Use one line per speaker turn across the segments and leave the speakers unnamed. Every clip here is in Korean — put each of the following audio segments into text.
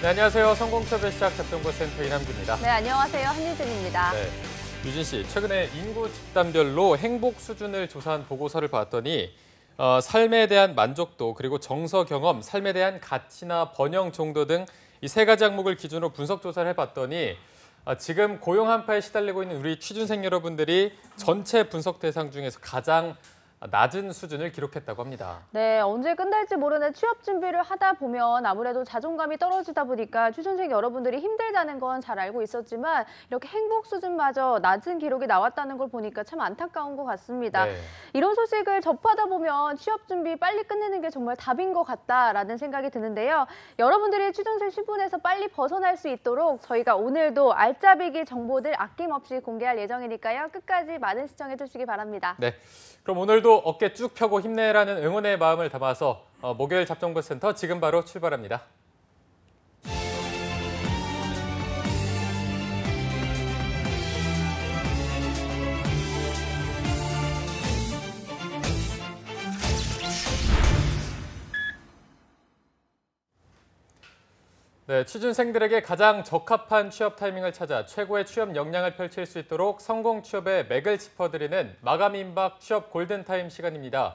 네, 안녕하세요. 성공섭의 시작 작정보센터 이남규입니다.
네, 안녕하세요. 한유진입니다.
네, 유진 씨, 최근에 인구 집단별로 행복 수준을 조사한 보고서를 봤더니 삶에 대한 만족도, 그리고 정서 경험, 삶에 대한 가치나 번영 정도 등 이 세 가지 항목을 기준으로 분석 조사를 해봤더니 지금 고용 한파에 시달리고 있는 우리 취준생 여러분들이 전체 분석 대상 중에서 가장 낮은 수준을 기록했다고 합니다.
네, 언제 끝날지 모르는 취업 준비를 하다 보면 아무래도 자존감이 떨어지다 보니까 취준생 여러분들이 힘들다는 건 잘 알고 있었지만 이렇게 행복 수준마저 낮은 기록이 나왔다는 걸 보니까 참 안타까운 것 같습니다.
네.
이런 소식을 접하다 보면 취업 준비 빨리 끝내는 게 정말 답인 것 같다라는 생각이 드는데요. 여러분들이 취준생 신분에서 빨리 벗어날 수 있도록 저희가 오늘도 알짜배기 정보들 아낌없이 공개할 예정이니까요. 끝까지 많은 시청해 주시기 바랍니다.
네, 그럼 오늘도 어깨 쭉 펴고 힘내라는 응원의 마음을 담아서 목요일 잡정보센터 지금 바로 출발합니다. 네, 취준생들에게 가장 적합한 취업 타이밍을 찾아 최고의 취업 역량을 펼칠 수 있도록 성공 취업의 맥을 짚어드리는 마감 임박 취업 골든타임 시간입니다.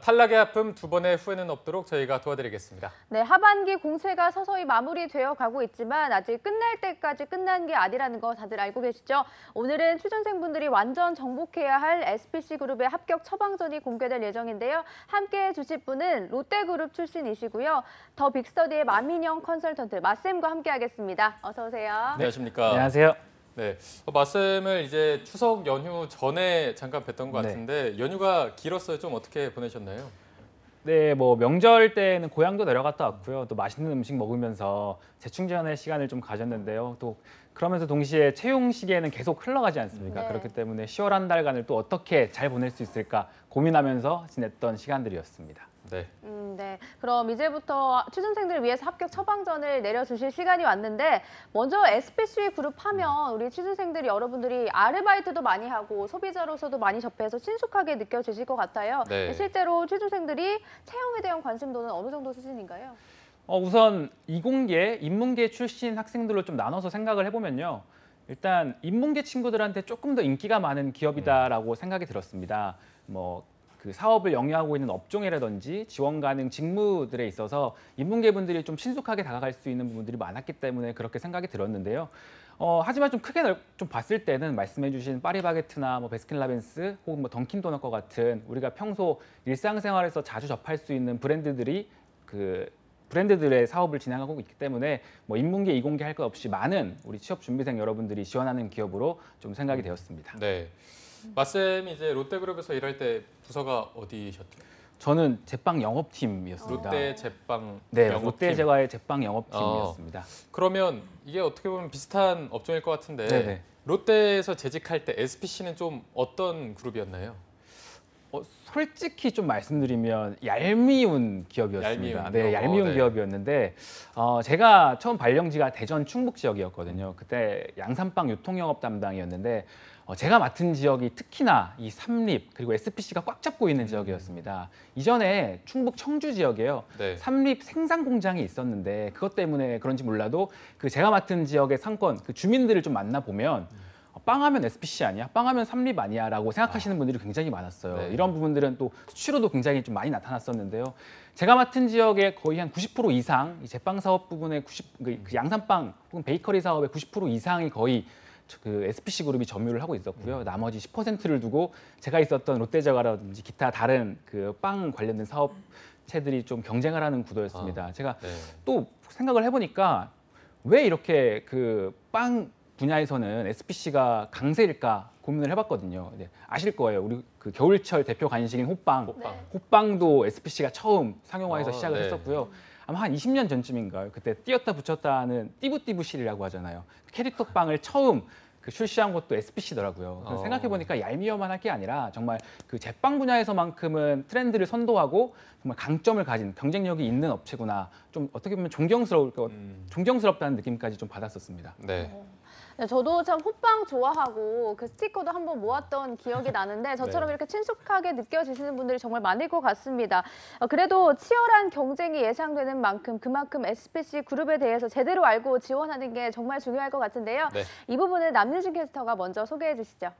탈락의 아픔 두 번의 후회는 없도록 저희가 도와드리겠습니다.
네, 하반기 공채가 서서히 마무리되어 가고 있지만 아직 끝날 때까지 끝난 게 아니라는 거 다들 알고 계시죠? 오늘은 취준생분들이 완전 정복해야 할 SPC그룹의 합격 처방전이 공개될 예정인데요. 함께해 주실 분은 롯데그룹 출신이시고요. 더 빅스터디의 마민영 컨설턴트 마쌤과 함께하겠습니다. 어서 오세요.
네, 안녕하십니까?
안녕하세요.
네, 마쌤을 이제 추석 연휴 전에 잠깐 뵀던 것 같은데 연휴가 길었어요. 좀 어떻게 보내셨나요?
네, 뭐 명절 때는 고향도 내려갔다 왔고요. 또 맛있는 음식 먹으면서 재충전의 시간을 좀 가졌는데요. 또 그러면서 동시에 채용 시기에는 계속 흘러가지 않습니까?
네.
그렇기 때문에 10월 한 달간을 또 어떻게 잘 보낼 수 있을까 고민하면서 지냈던 시간들이었습니다.
네.
네. 그럼 이제부터 취준생들을 위해서 합격 처방전을 내려주실 시간이 왔는데 먼저 SPC 그룹 하면 우리 취준생들이 여러분들이 아르바이트도 많이 하고 소비자로서도 많이 접해서 친숙하게 느껴지실 것 같아요.
네.
실제로 취준생들이 채용에 대한 관심도는 어느 정도 수준인가요?
우선 이공계, 인문계 출신 학생들로 좀 나눠서 생각을 해보면요. 일단 인문계 친구들한테 조금 더 인기가 많은 기업이다라고 생각이 들었습니다. 그 사업을 영위하고 있는 업종이라든지 지원 가능 직무들에 있어서 인문계 분들이 좀 친숙하게 다가갈 수 있는 부분들이 많았기 때문에 그렇게 생각이 들었는데요. 하지만 좀 크게 좀 봤을 때는 말씀해주신 파리바게트나 베스킨라빈스 혹은 던킨도넛과 같은 우리가 평소 일상생활에서 자주 접할 수 있는 브랜드들이 브랜드들의 사업을 진행하고 있기 때문에 인문계, 이공계 할 것 없이 많은 우리 취업 준비생 여러분들이 지원하는 기업으로 좀 생각이 되었습니다.
네. 마쌤이 이제 롯데그룹에서 일할 때 부서가 어디셨죠?
저는 제빵 영업팀이었습니다.
롯데 제빵
네,
영업팀.
롯데 제과의 제빵 영업팀이었습니다.
그러면 이게 어떻게 보면 비슷한 업종일 것 같은데
네네.
롯데에서 재직할 때 SPC는 좀 어떤 그룹이었나요?
솔직히 좀 말씀드리면 얄미운 기업이었습니다.
얄미운
네,
기업.
얄미운
네.
기업이었는데 제가 처음 발령지가 대전 충북 지역이었거든요. 그때 양산빵 유통영업 담당이었는데 제가 맡은 지역이 특히나 이 삼립 그리고 SPC가 꽉 잡고 있는 지역이었습니다. 이전에 충북 청주 지역에요.
네.
삼립 생산 공장이 있었는데 그것 때문에 그런지 몰라도 제가 맡은 지역의 상권, 주민들을 좀 만나보면 빵하면 SPC 아니야? 빵하면 삼립 아니야? 라고 생각하시는 분들이 굉장히 많았어요.
네.
이런 부분들은 또 수치로도 굉장히 좀 많이 나타났었는데요. 제가 맡은 지역의 거의 한 90% 이상, 이 제빵 사업 부분의 그 양산빵 혹은 베이커리 사업의 90% 이상이 거의 SPC 그룹이 점유를 하고 있었고요. 나머지 10%를 두고 제가 있었던 롯데제과라든지 기타 다른 빵 관련된 사업체들이 좀 경쟁을 하는 구도였습니다. 제가
네.
또 생각을 해보니까 왜 이렇게 빵 분야에서는 SPC가 강세일까 고민을 해봤거든요. 네, 아실 거예요. 우리 겨울철 대표 간식인 호빵.
호빵.
호빵도 SPC가 처음 상용화해서 시작을
네.
했었고요. 아마 한 20년 전쯤인가요? 그때 띄었다 붙였다 하는 띠부띠부실이라고 하잖아요. 캐릭터 빵을 처음 출시한 것도 SPC더라고요. 생각해보니까 얄미워만 할 게 아니라 정말 제빵 분야에서만큼은 트렌드를 선도하고 정말 강점을 가진 경쟁력이 있는 업체구나. 좀 어떻게 보면 존경스럽다는 느낌까지 좀 받았었습니다.
네.
네, 저도 참 호빵 좋아하고 그 스티커도 한번 모았던 기억이 나는데 저처럼
네.
이렇게 친숙하게 느껴지시는 분들이 정말 많을 것 같습니다. 그래도 치열한 경쟁이 예상되는 만큼 그만큼 SPC 그룹에 대해서 제대로 알고 지원하는 게 정말 중요할 것 같은데요.
네.
이 부분을 남유진 캐스터가 먼저 소개해 주시죠.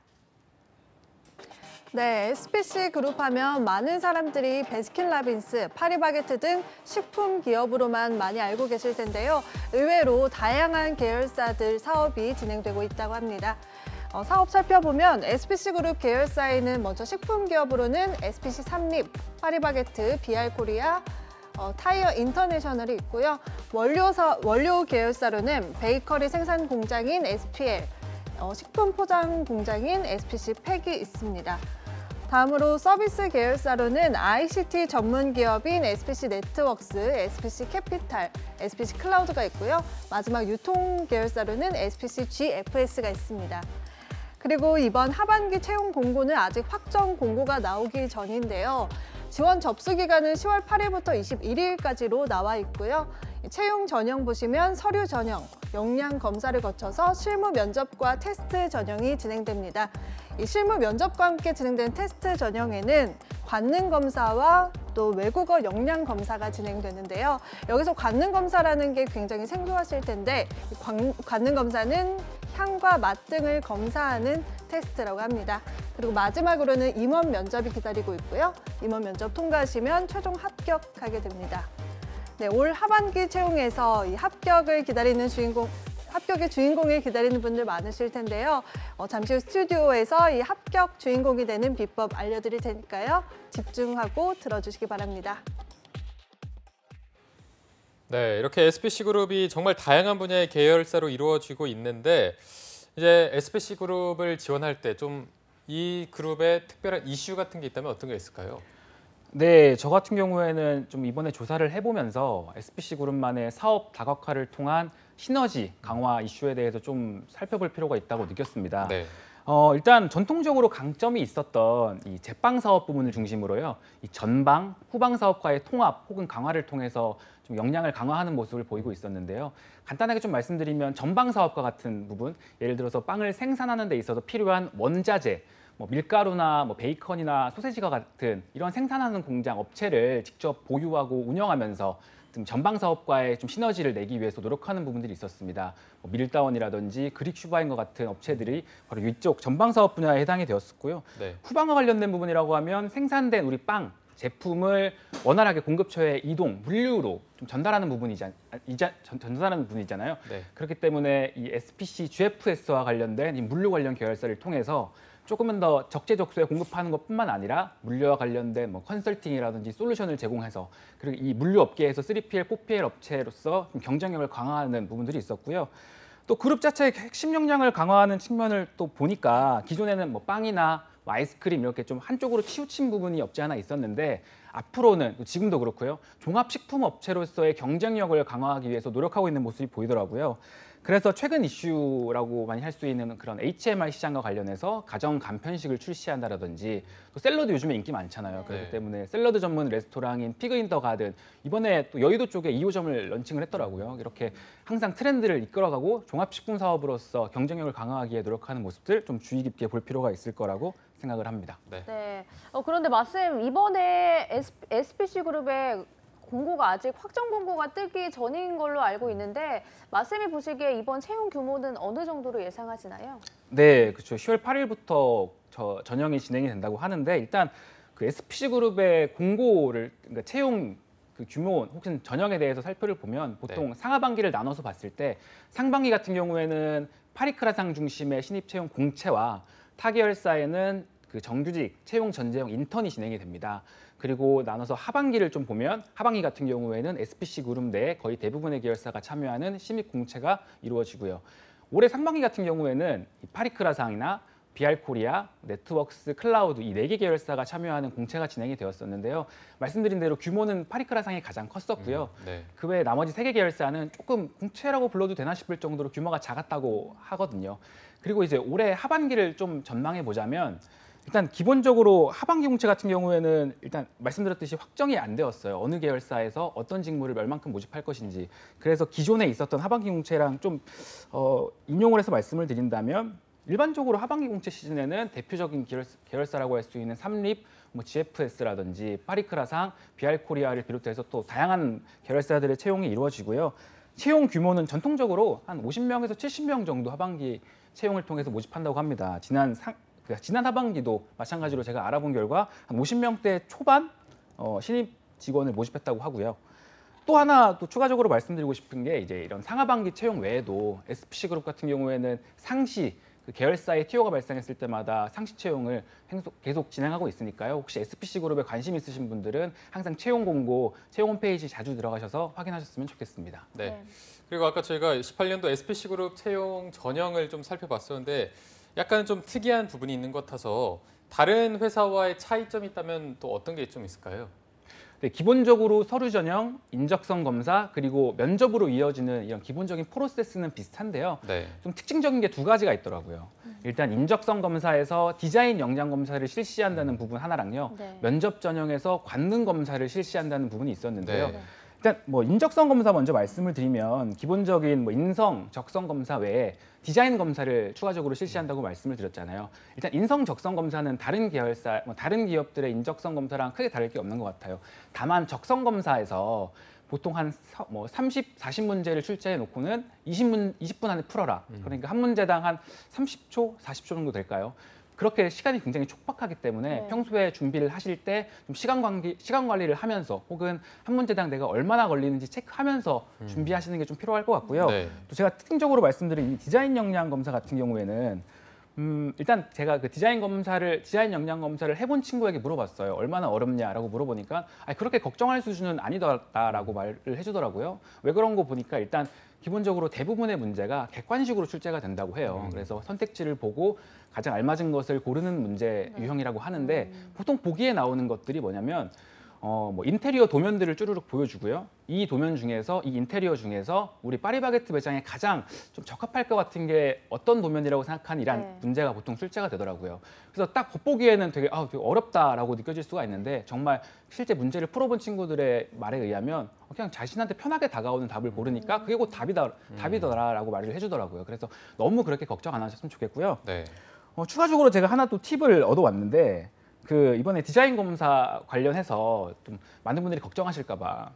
네, SPC 그룹 하면 많은 사람들이 베스킨라빈스, 파리바게트 등 식품 기업으로만 많이 알고 계실 텐데요. 의외로 다양한 계열사들 사업이 진행되고 있다고 합니다. 사업 살펴보면 SPC 그룹 계열사에는 먼저 식품 기업으로는 SPC 삼립, 파리바게트, BR코리아, 타이어 인터내셔널이 있고요. 원료 계열사로는 베이커리 생산 공장인 SPL, 식품 포장 공장인 SPC 팩이 있습니다. 다음으로 서비스 계열사로는 ICT 전문 기업인 SPC 네트워크스, SPC 캐피탈, SPC 클라우드가 있고요. 마지막 유통 계열사로는 SPC GFS가 있습니다. 그리고 이번 하반기 채용 공고는 아직 확정 공고가 나오기 전인데요. 지원 접수 기간은 10월 8일부터 21일까지로 나와 있고요. 채용 전형 보시면 서류 전형, 역량 검사를 거쳐서 실무 면접과 테스트 전형이 진행됩니다. 이 실무 면접과 함께 진행된 테스트 전형에는 관능 검사와 또 외국어 역량 검사가 진행되는데요. 여기서 관능 검사라는 게 굉장히 생소하실 텐데 관능 검사는 향과 맛 등을 검사하는 테스트라고 합니다. 그리고 마지막으로는 임원 면접이 기다리고 있고요. 임원 면접 통과하시면 최종 합격하게 됩니다. 네, 올 하반기 채용에서 이 합격의 주인공을 기다리는 분들 많으실 텐데요. 잠시 후 스튜디오에서 이 합격 주인공이 되는 비법 알려드릴 테니까요. 집중하고 들어주시기 바랍니다.
네, 이렇게 SPC 그룹이 정말 다양한 분야의 계열사로 이루어지고 있는데 이제 SPC 그룹을 지원할 때 좀 이 그룹의 특별한 이슈 같은 게 있다면 어떤 게 있을까요?
네, 저 같은 경우에는 좀 이번에 조사를 해보면서 SPC 그룹만의 사업 다각화를 통한 시너지 강화 이슈에 대해서 좀 살펴볼 필요가 있다고 느꼈습니다.
네.
일단 전통적으로 강점이 있었던 이 제빵 사업 부분을 중심으로요, 이 전방, 후방 사업과의 통합 혹은 강화를 통해서 좀 역량을 강화하는 모습을 보이고 있었는데요. 간단하게 좀 말씀드리면 전방 사업과 같은 부분, 예를 들어서 빵을 생산하는 데 있어서 필요한 원자재, 밀가루나 베이컨이나 소세지와 같은 이런 생산하는 공장 업체를 직접 보유하고 운영하면서 좀 전방 사업과의 좀 시너지를 내기 위해서 노력하는 부분들이 있었습니다. 밀다원이라든지 그릭 슈바인과 같은 업체들이 바로 이쪽 전방 사업 분야에 해당이 되었었고요.
네.
후방과 관련된 부분이라고 하면 생산된 우리 빵 제품을 원활하게 공급처에 이동, 물류로 좀 전달하는 부분이잖아요.
네.
그렇기 때문에 이 SPC GFS와 관련된 이 물류 관련 계열사를 통해서 조금은 더 적재적소에 공급하는 것뿐만 아니라 물류와 관련된 컨설팅이라든지 솔루션을 제공해서 그리고 이 물류 업계에서 3PL, 4PL 업체로서 좀 경쟁력을 강화하는 부분들이 있었고요. 또 그룹 자체의 핵심 역량을 강화하는 측면을 또 보니까 기존에는 빵이나 아이스크림 이렇게 좀 한쪽으로 치우친 부분이 없지 않아 있었는데 앞으로는 지금도 그렇고요. 종합식품 업체로서의 경쟁력을 강화하기 위해서 노력하고 있는 모습이 보이더라고요. 그래서 최근 이슈라고 많이 할 수 있는 그런 HMI 시장과 관련해서 가정 간편식을 출시한다라든지 또 샐러드 요즘에 인기 많잖아요. 그렇기
네.
때문에 샐러드 전문 레스토랑인 피그 인 더 가든 이번에 또 여의도 쪽에 2호점을 런칭을 했더라고요. 이렇게 항상 트렌드를 이끌어가고 종합식품 사업으로서 경쟁력을 강화하기 위해 노력하는 모습들 좀 주의 깊게 볼 필요가 있을 거라고 생각을 합니다.
네.
네. 그런데 마쌤 이번에 SPC 그룹의 공고가 아직 확정 공고가 뜨기 전인 걸로 알고 있는데 마쌤이 보시기에 이번 채용 규모는 어느 정도로 예상하시나요?
네, 그렇죠. 10월 8일부터 전형이 진행이 된다고 하는데 일단 그 SPC 그룹의 공고를 그러니까 채용 그 규모 혹은 전형에 대해서 살펴를 보면 보통 상하반기를 나눠서 봤을 때 상반기 같은 경우에는 파리크라상 중심의 신입 채용 공채와 타 계열사에는 그 정규직 채용 전제형 인턴이 진행이 됩니다. 그리고 나눠서 하반기를 좀 보면 하반기 같은 경우에는 SPC 그룹 내 거의 대부분의 계열사가 참여하는 신입 공채가 이루어지고요. 올해 상반기 같은 경우에는 파리크라상이나 BR코리아, 네트워크스, 클라우드 이 4개 계열사가 참여하는 공채가 진행이 되었었는데요. 말씀드린 대로 규모는 파리크라상이 가장 컸었고요.
네.
그 외 나머지 3개 계열사는 조금 공채라고 불러도 되나 싶을 정도로 규모가 작았다고 하거든요. 그리고 이제 올해 하반기를 좀 전망해 보자면 일단 기본적으로 하반기 공채 같은 경우에는 일단 말씀드렸듯이 확정이 안 되었어요. 어느 계열사에서 어떤 직무를 얼만큼 모집할 것인지. 그래서 기존에 있었던 하반기 공채랑 좀 인용을 해서 말씀을 드린다면 일반적으로 하반기 공채 시즌에는 대표적인 계열사라고 할 수 있는 삼립, 뭐 GFS라든지 파리크라상, 비알코리아를 비롯해서 또 다양한 계열사들의 채용이 이루어지고요. 채용 규모는 전통적으로 한 50명에서 70명 정도 하반기 채용을 통해서 모집한다고 합니다. 지난 하반기도 마찬가지로 제가 알아본 결과 한 50명대 초반 신입 직원을 모집했다고 하고요. 또 하나 또 추가적으로 말씀드리고 싶은 게 이제 이런 상하반기 채용 외에도 SPC그룹 같은 경우에는 상시 그 계열사의 티오가 발생했을 때마다 상시 채용을 계속 진행하고 있으니까요. 혹시 SPC그룹에 관심 있으신 분들은 항상 채용 공고, 채용 홈페이지 자주 들어가셔서 확인하셨으면 좋겠습니다.
네.
네.
그리고 아까 저희가 18년도 SPC그룹 채용 전형을 좀 살펴봤었는데 약간 좀 특이한 부분이 있는 것 같아서 다른 회사와의 차이점이 있다면 또 어떤 게 좀 있을까요?
네, 기본적으로 서류 전형, 인적성 검사, 그리고 면접으로 이어지는 이런 기본적인 프로세스는 비슷한데요.
네.
좀 특징적인 게 두 가지가 있더라고요. 일단 인적성 검사에서 디자인 역량 검사를 실시한다는 부분 하나랑요.
네.
면접 전형에서 관능 검사를 실시한다는 부분이 있었는데요.
네.
일단 뭐 인적성 검사 먼저 말씀을 드리면 기본적인 뭐 인성, 적성 검사 외에 디자인 검사를 추가적으로 실시한다고 말씀을 드렸잖아요. 일단 인성, 적성 검사는 다른 계열사, 다른 기업들의 인적성 검사랑 크게 다를 게 없는 것 같아요. 다만 적성 검사에서 보통 한 30, 40문제를 출제해 놓고는 20분 안에 풀어라. 그러니까 한 문제당 한 30초, 40초 정도 될까요? 그렇게 시간이 굉장히 촉박하기 때문에
네.
평소에 준비를 하실 때 좀 시간 관리를 하면서 혹은 한 문제당 내가 얼마나 걸리는지 체크하면서 준비하시는 게 좀 필요할 것 같고요.
네.
또 제가 특징적으로 말씀드린 이 디자인 역량 검사 같은 경우에는 일단 제가 그 디자인 역량 검사를 해본 친구에게 물어봤어요. 얼마나 어렵냐라고 물어보니까 그렇게 걱정할 수준은 아니다라고 말을 해주더라고요. 왜 그런 거 보니까 일단 기본적으로 대부분의 문제가 객관식으로 출제가 된다고 해요. 그래서 선택지를 보고 가장 알맞은 것을 고르는 문제 유형이라고 하는데 보통 보기에 나오는 것들이 뭐냐면 뭐 인테리어 도면들을 쭈루룩 보여주고요. 이 도면 중에서 이 인테리어 중에서 우리 파리바게뜨 매장에 가장 좀 적합할 것 같은 게 어떤 도면이라고 생각하는 이란
네.
문제가 보통 출제가 되더라고요. 그래서 딱 겉보기에는 되게 어렵다라고 느껴질 수가 있는데 정말 실제 문제를 풀어본 친구들의 말에 의하면 그냥 자신한테 편하게 다가오는 답을 고르니까 그게 곧 답이더라라고 말을 해주더라고요. 그래서 너무 그렇게 걱정 안 하셨으면 좋겠고요.
네.
추가적으로 제가 하나 또 팁을 얻어왔는데 이번에 디자인 검사 관련해서 좀 많은 분들이 걱정하실까-봐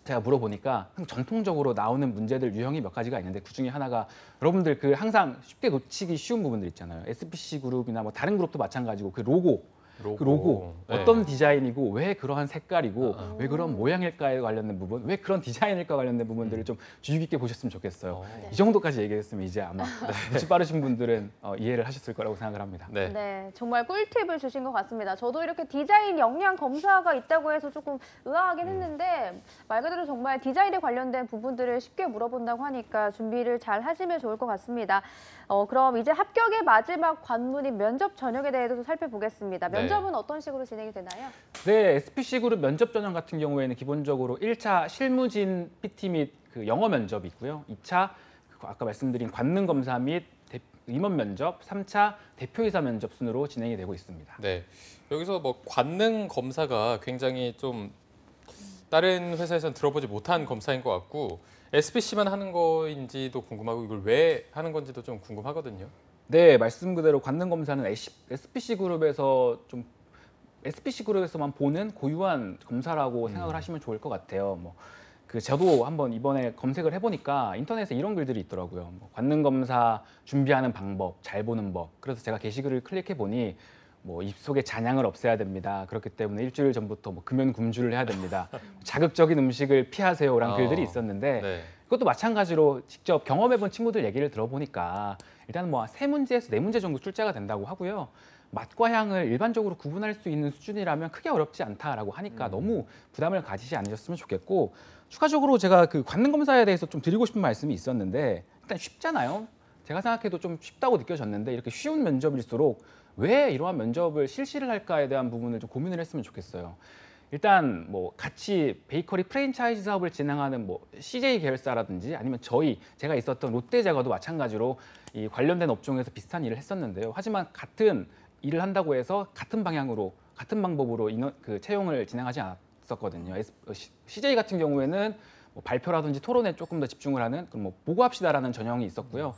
제가 물어보니까 전통적으로 나오는 문제들 유형이 몇 가지가 있는데 그 중에 하나가 여러분들 항상 쉽게 놓치기 쉬운 부분들 있잖아요. SPC 그룹이나 뭐 다른 그룹도 마찬가지고 그 로고.
네.
어떤 디자인이고 왜 그러한 색깔이고 왜 그런 모양일까에 관련된 부분, 왜 그런 디자인일까 관련된 부분들을 좀 주의 깊게 보셨으면 좋겠어요. 이 정도까지 얘기했으면 이제 아마 눈치 빠르신 분들은 이해를 하셨을 거라고 생각을 합니다.
네.
네, 정말 꿀팁을 주신 것 같습니다. 저도 이렇게 디자인 역량 검사가 있다고 해서 조금 의아하긴 했는데 말 그대로 정말 디자인에 관련된 부분들을 쉽게 물어본다고 하니까 준비를 잘 하시면 좋을 것 같습니다. 그럼 이제 합격의 마지막 관문인 면접 전형에 대해서도 살펴보겠습니다.
네.
면접은 어떤 식으로 진행이 되나요?
네, SPC 그룹 면접 전형 같은 경우에는 기본적으로 1차 실무진 PT 및 그 영어 면접이 있고요. 2차 아까 말씀드린 관능 검사 및 임원 면접, 3차 대표이사 면접 순으로 진행이 되고 있습니다.
네. 여기서 뭐 관능 검사가 굉장히 좀 다른 회사에서는 들어보지 못한 검사인 것 같고 SPC만 하는 거인지도 궁금하고 이걸 왜 하는 건지도 좀 궁금하거든요.
네, 말씀 그대로 관능 검사는 SPC 그룹에서만 보는 고유한 검사라고 생각을 하시면 좋을 것 같아요. 저도 한번 이번에 검색을 해보니까 인터넷에 이런 글들이 있더라고요. 관능 검사 준비하는 방법, 잘 보는 법. 그래서 제가 게시글을 클릭해 보니 입속에 잔향을 없애야 됩니다. 그렇기 때문에 일주일 전부터 금연 금주를 해야 됩니다. 자극적인 음식을 피하세요라는 글들이 있었는데
네.
그것도 마찬가지로 직접 경험해본 친구들 얘기를 들어보니까 일단 3문제에서 4문제 정도 출제가 된다고 하고요. 맛과 향을 일반적으로 구분할 수 있는 수준이라면 크게 어렵지 않다라고 하니까 너무 부담을 가지지 않으셨으면 좋겠고 추가적으로 제가 그 관능 검사에 대해서 좀 드리고 싶은 말씀이 있었는데 일단 쉽잖아요. 제가 생각해도 좀 쉽다고 느껴졌는데 이렇게 쉬운 면접일수록 왜 이러한 면접을 실시를 할까에 대한 부분을 좀 고민을 했으면 좋겠어요. 일단 같이 베이커리 프랜차이즈 사업을 진행하는 CJ 계열사라든지 아니면 제가 있었던 롯데제과도 마찬가지로 이 관련된 업종에서 비슷한 일을 했었는데요. 하지만 같은 일을 한다고 해서 같은 방향으로 같은 방법으로 그 채용을 진행하지 않았었거든요. CJ 같은 경우에는 뭐 발표라든지 토론에 조금 더 집중을 하는 그럼 뭐 보고합시다라는 전형이 있었고요.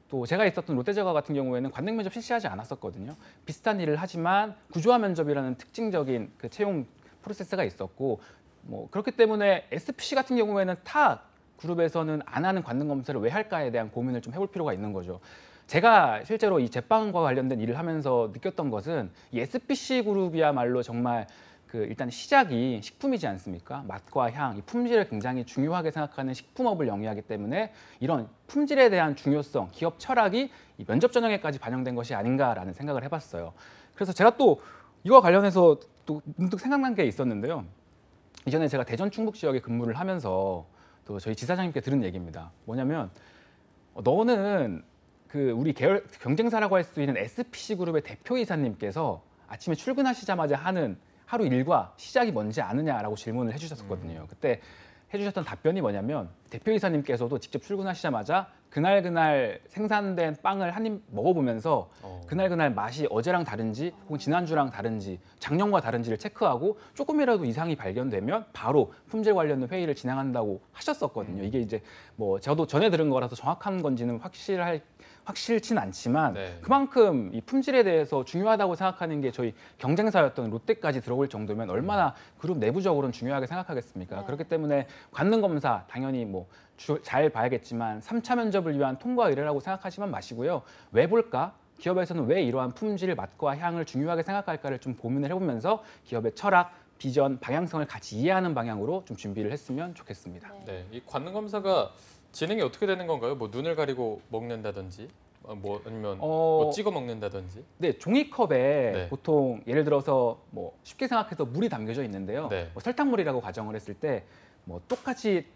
또 제가 있었던 롯데제과 같은 경우에는 관능 면접 실시하지 않았었거든요. 비슷한 일을 하지만 구조화 면접이라는 특징적인 그 채용 프로세스가 있었고 뭐 그렇기 때문에 SPC 같은 경우에는 타 그룹에서는 안 하는 관능 검사를 왜 할까에 대한 고민을 좀 해볼 필요가 있는 거죠. 제가 실제로 이 제빵과 관련된 일을 하면서 느꼈던 것은 이 SPC 그룹이야말로 정말 그 일단 시작이 식품이지 않습니까? 맛과 향, 이 품질을 굉장히 중요하게 생각하는 식품업을 영위하기 때문에 이런 품질에 대한 중요성, 기업 철학이 이 면접 전형에까지 반영된 것이 아닌가라는 생각을 해봤어요. 그래서 제가 또 이와 관련해서 또 문득 생각난 게 있었는데요. 이전에 제가 대전 충북 지역에 근무를 하면서 또 저희 지사장님께 들은 얘기입니다. 뭐냐면 너는 그 우리 계열 경쟁사라고 할 수 있는 SPC 그룹의 대표이사님께서 아침에 출근하시자마자 하는 하루 일과 시작이 뭔지 아느냐라고 질문을 해주셨었거든요. 그때 해주셨던 답변이 뭐냐면 대표이사님께서도 직접 출근하시자마자 그날 생산된 빵을 한 입 먹어보면서 그날 맛이 어제랑 다른지 혹은 지난주랑 다른지 작년과 다른지를 체크하고 조금이라도 이상이 발견되면 바로 품질 관련 회의를 진행한다고 하셨었거든요. 이게 이제 뭐 저도 전에 들은 거라서 정확한 건지는 확실치는 않지만
네.
그만큼 이 품질에 대해서 중요하다고 생각하는 게 저희 경쟁사였던 롯데까지 들어올 정도면 얼마나 그룹 내부적으로는 중요하게 생각하겠습니까?
네.
그렇기 때문에 관능 검사 당연히 뭐 잘 봐야겠지만 3차 면접을 위한 통과 의뢰라고 생각하지만 마시고요. 왜 볼까? 기업에서는 왜 이러한 품질, 맛과 향을 중요하게 생각할까를 좀 고민을 해보면서 기업의 철학, 비전, 방향성을 같이 이해하는 방향으로 좀 준비를 했으면 좋겠습니다.
네, 이 관능 검사가 진행이 어떻게 되는 건가요? 뭐 눈을 가리고 먹는다든지, 뭐 아니면 뭐 찍어 먹는다든지.
네, 종이컵에
네.
보통 예를 들어서 뭐 쉽게 생각해서 물이 담겨져 있는데요.
네.
뭐 설탕물이라고 가정을 했을 때 뭐 똑같이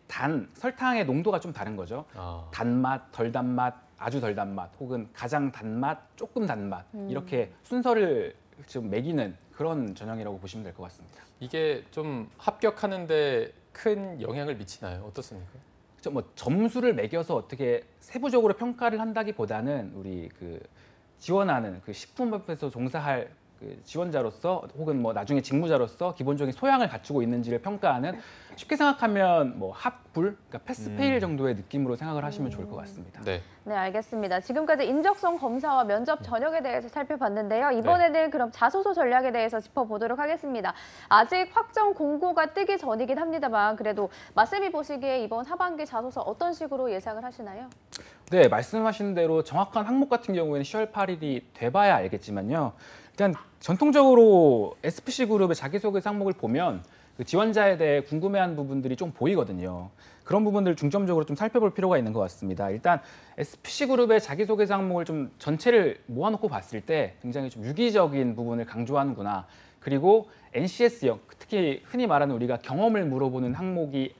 설탕의 농도가 좀 다른 거죠. 단맛, 덜 단맛, 아주 덜 단맛, 혹은 가장 단맛, 조금 단맛 이렇게 순서를 좀 매기는 그런 전형이라고 보시면 될 것 같습니다.
이게 좀 합격하는데 큰 영향을 미치나요? 어떻습니까?
뭐 점수를 매겨서 어떻게 세부적으로 평가를 한다기보다는 우리 그 지원하는 그 식품업에서 종사할 그 지원자로서 혹은 뭐 나중에 직무자로서 기본적인 소양을 갖추고 있는지를 평가하는 쉽게 생각하면 뭐 합불, 그러니까 패스페일 정도의 느낌으로 생각을 하시면 좋을 것 같습니다.
네.
네, 알겠습니다. 지금까지 인적성 검사와 면접 전형에 대해서 살펴봤는데요. 이번에는 그럼 자소서 전략에 대해서 짚어보도록 하겠습니다. 아직 확정 공고가 뜨기 전이긴 합니다만 그래도 맞쌤이 보시기에 이번 하반기 자소서 어떤 식으로 예상을 하시나요?
네, 말씀하신 대로 정확한 항목 같은 경우에는 10월 8일이 돼봐야 알겠지만요. 일단 전통적으로 SPC 그룹의 자기소개서 항목을 보면 그 지원자에 대해 궁금해하는 부분들이 좀 보이거든요. 그런 부분들을 중점적으로 좀 살펴볼 필요가 있는 것 같습니다. 일단 SPC 그룹의 자기소개서 항목을 좀 전체를 모아놓고 봤을 때 굉장히 좀 유기적인 부분을 강조하는구나. 그리고 NCS형, 특히 흔히 말하는 우리가 경험을 물어보는 항목이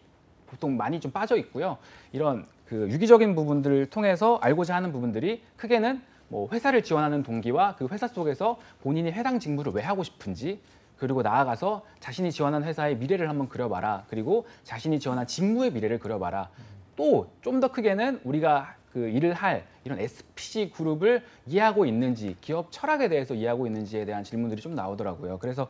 보통 많이 좀 빠져 있고요. 이런 그 유기적인 부분들을 통해서 알고자 하는 부분들이 크게는 뭐 회사를 지원하는 동기와 그 회사 속에서 본인이 해당 직무를 왜 하고 싶은지, 그리고 나아가서 자신이 지원한 회사의 미래를 한번 그려봐라. 그리고 자신이 지원한 직무의 미래를 그려봐라. 또 좀 더 크게는 우리가 그 일을 할 이런 SPC 그룹을 이해하고 있는지, 기업 철학에 대해서 이해하고 있는지에 대한 질문들이 좀 나오더라고요. 그래서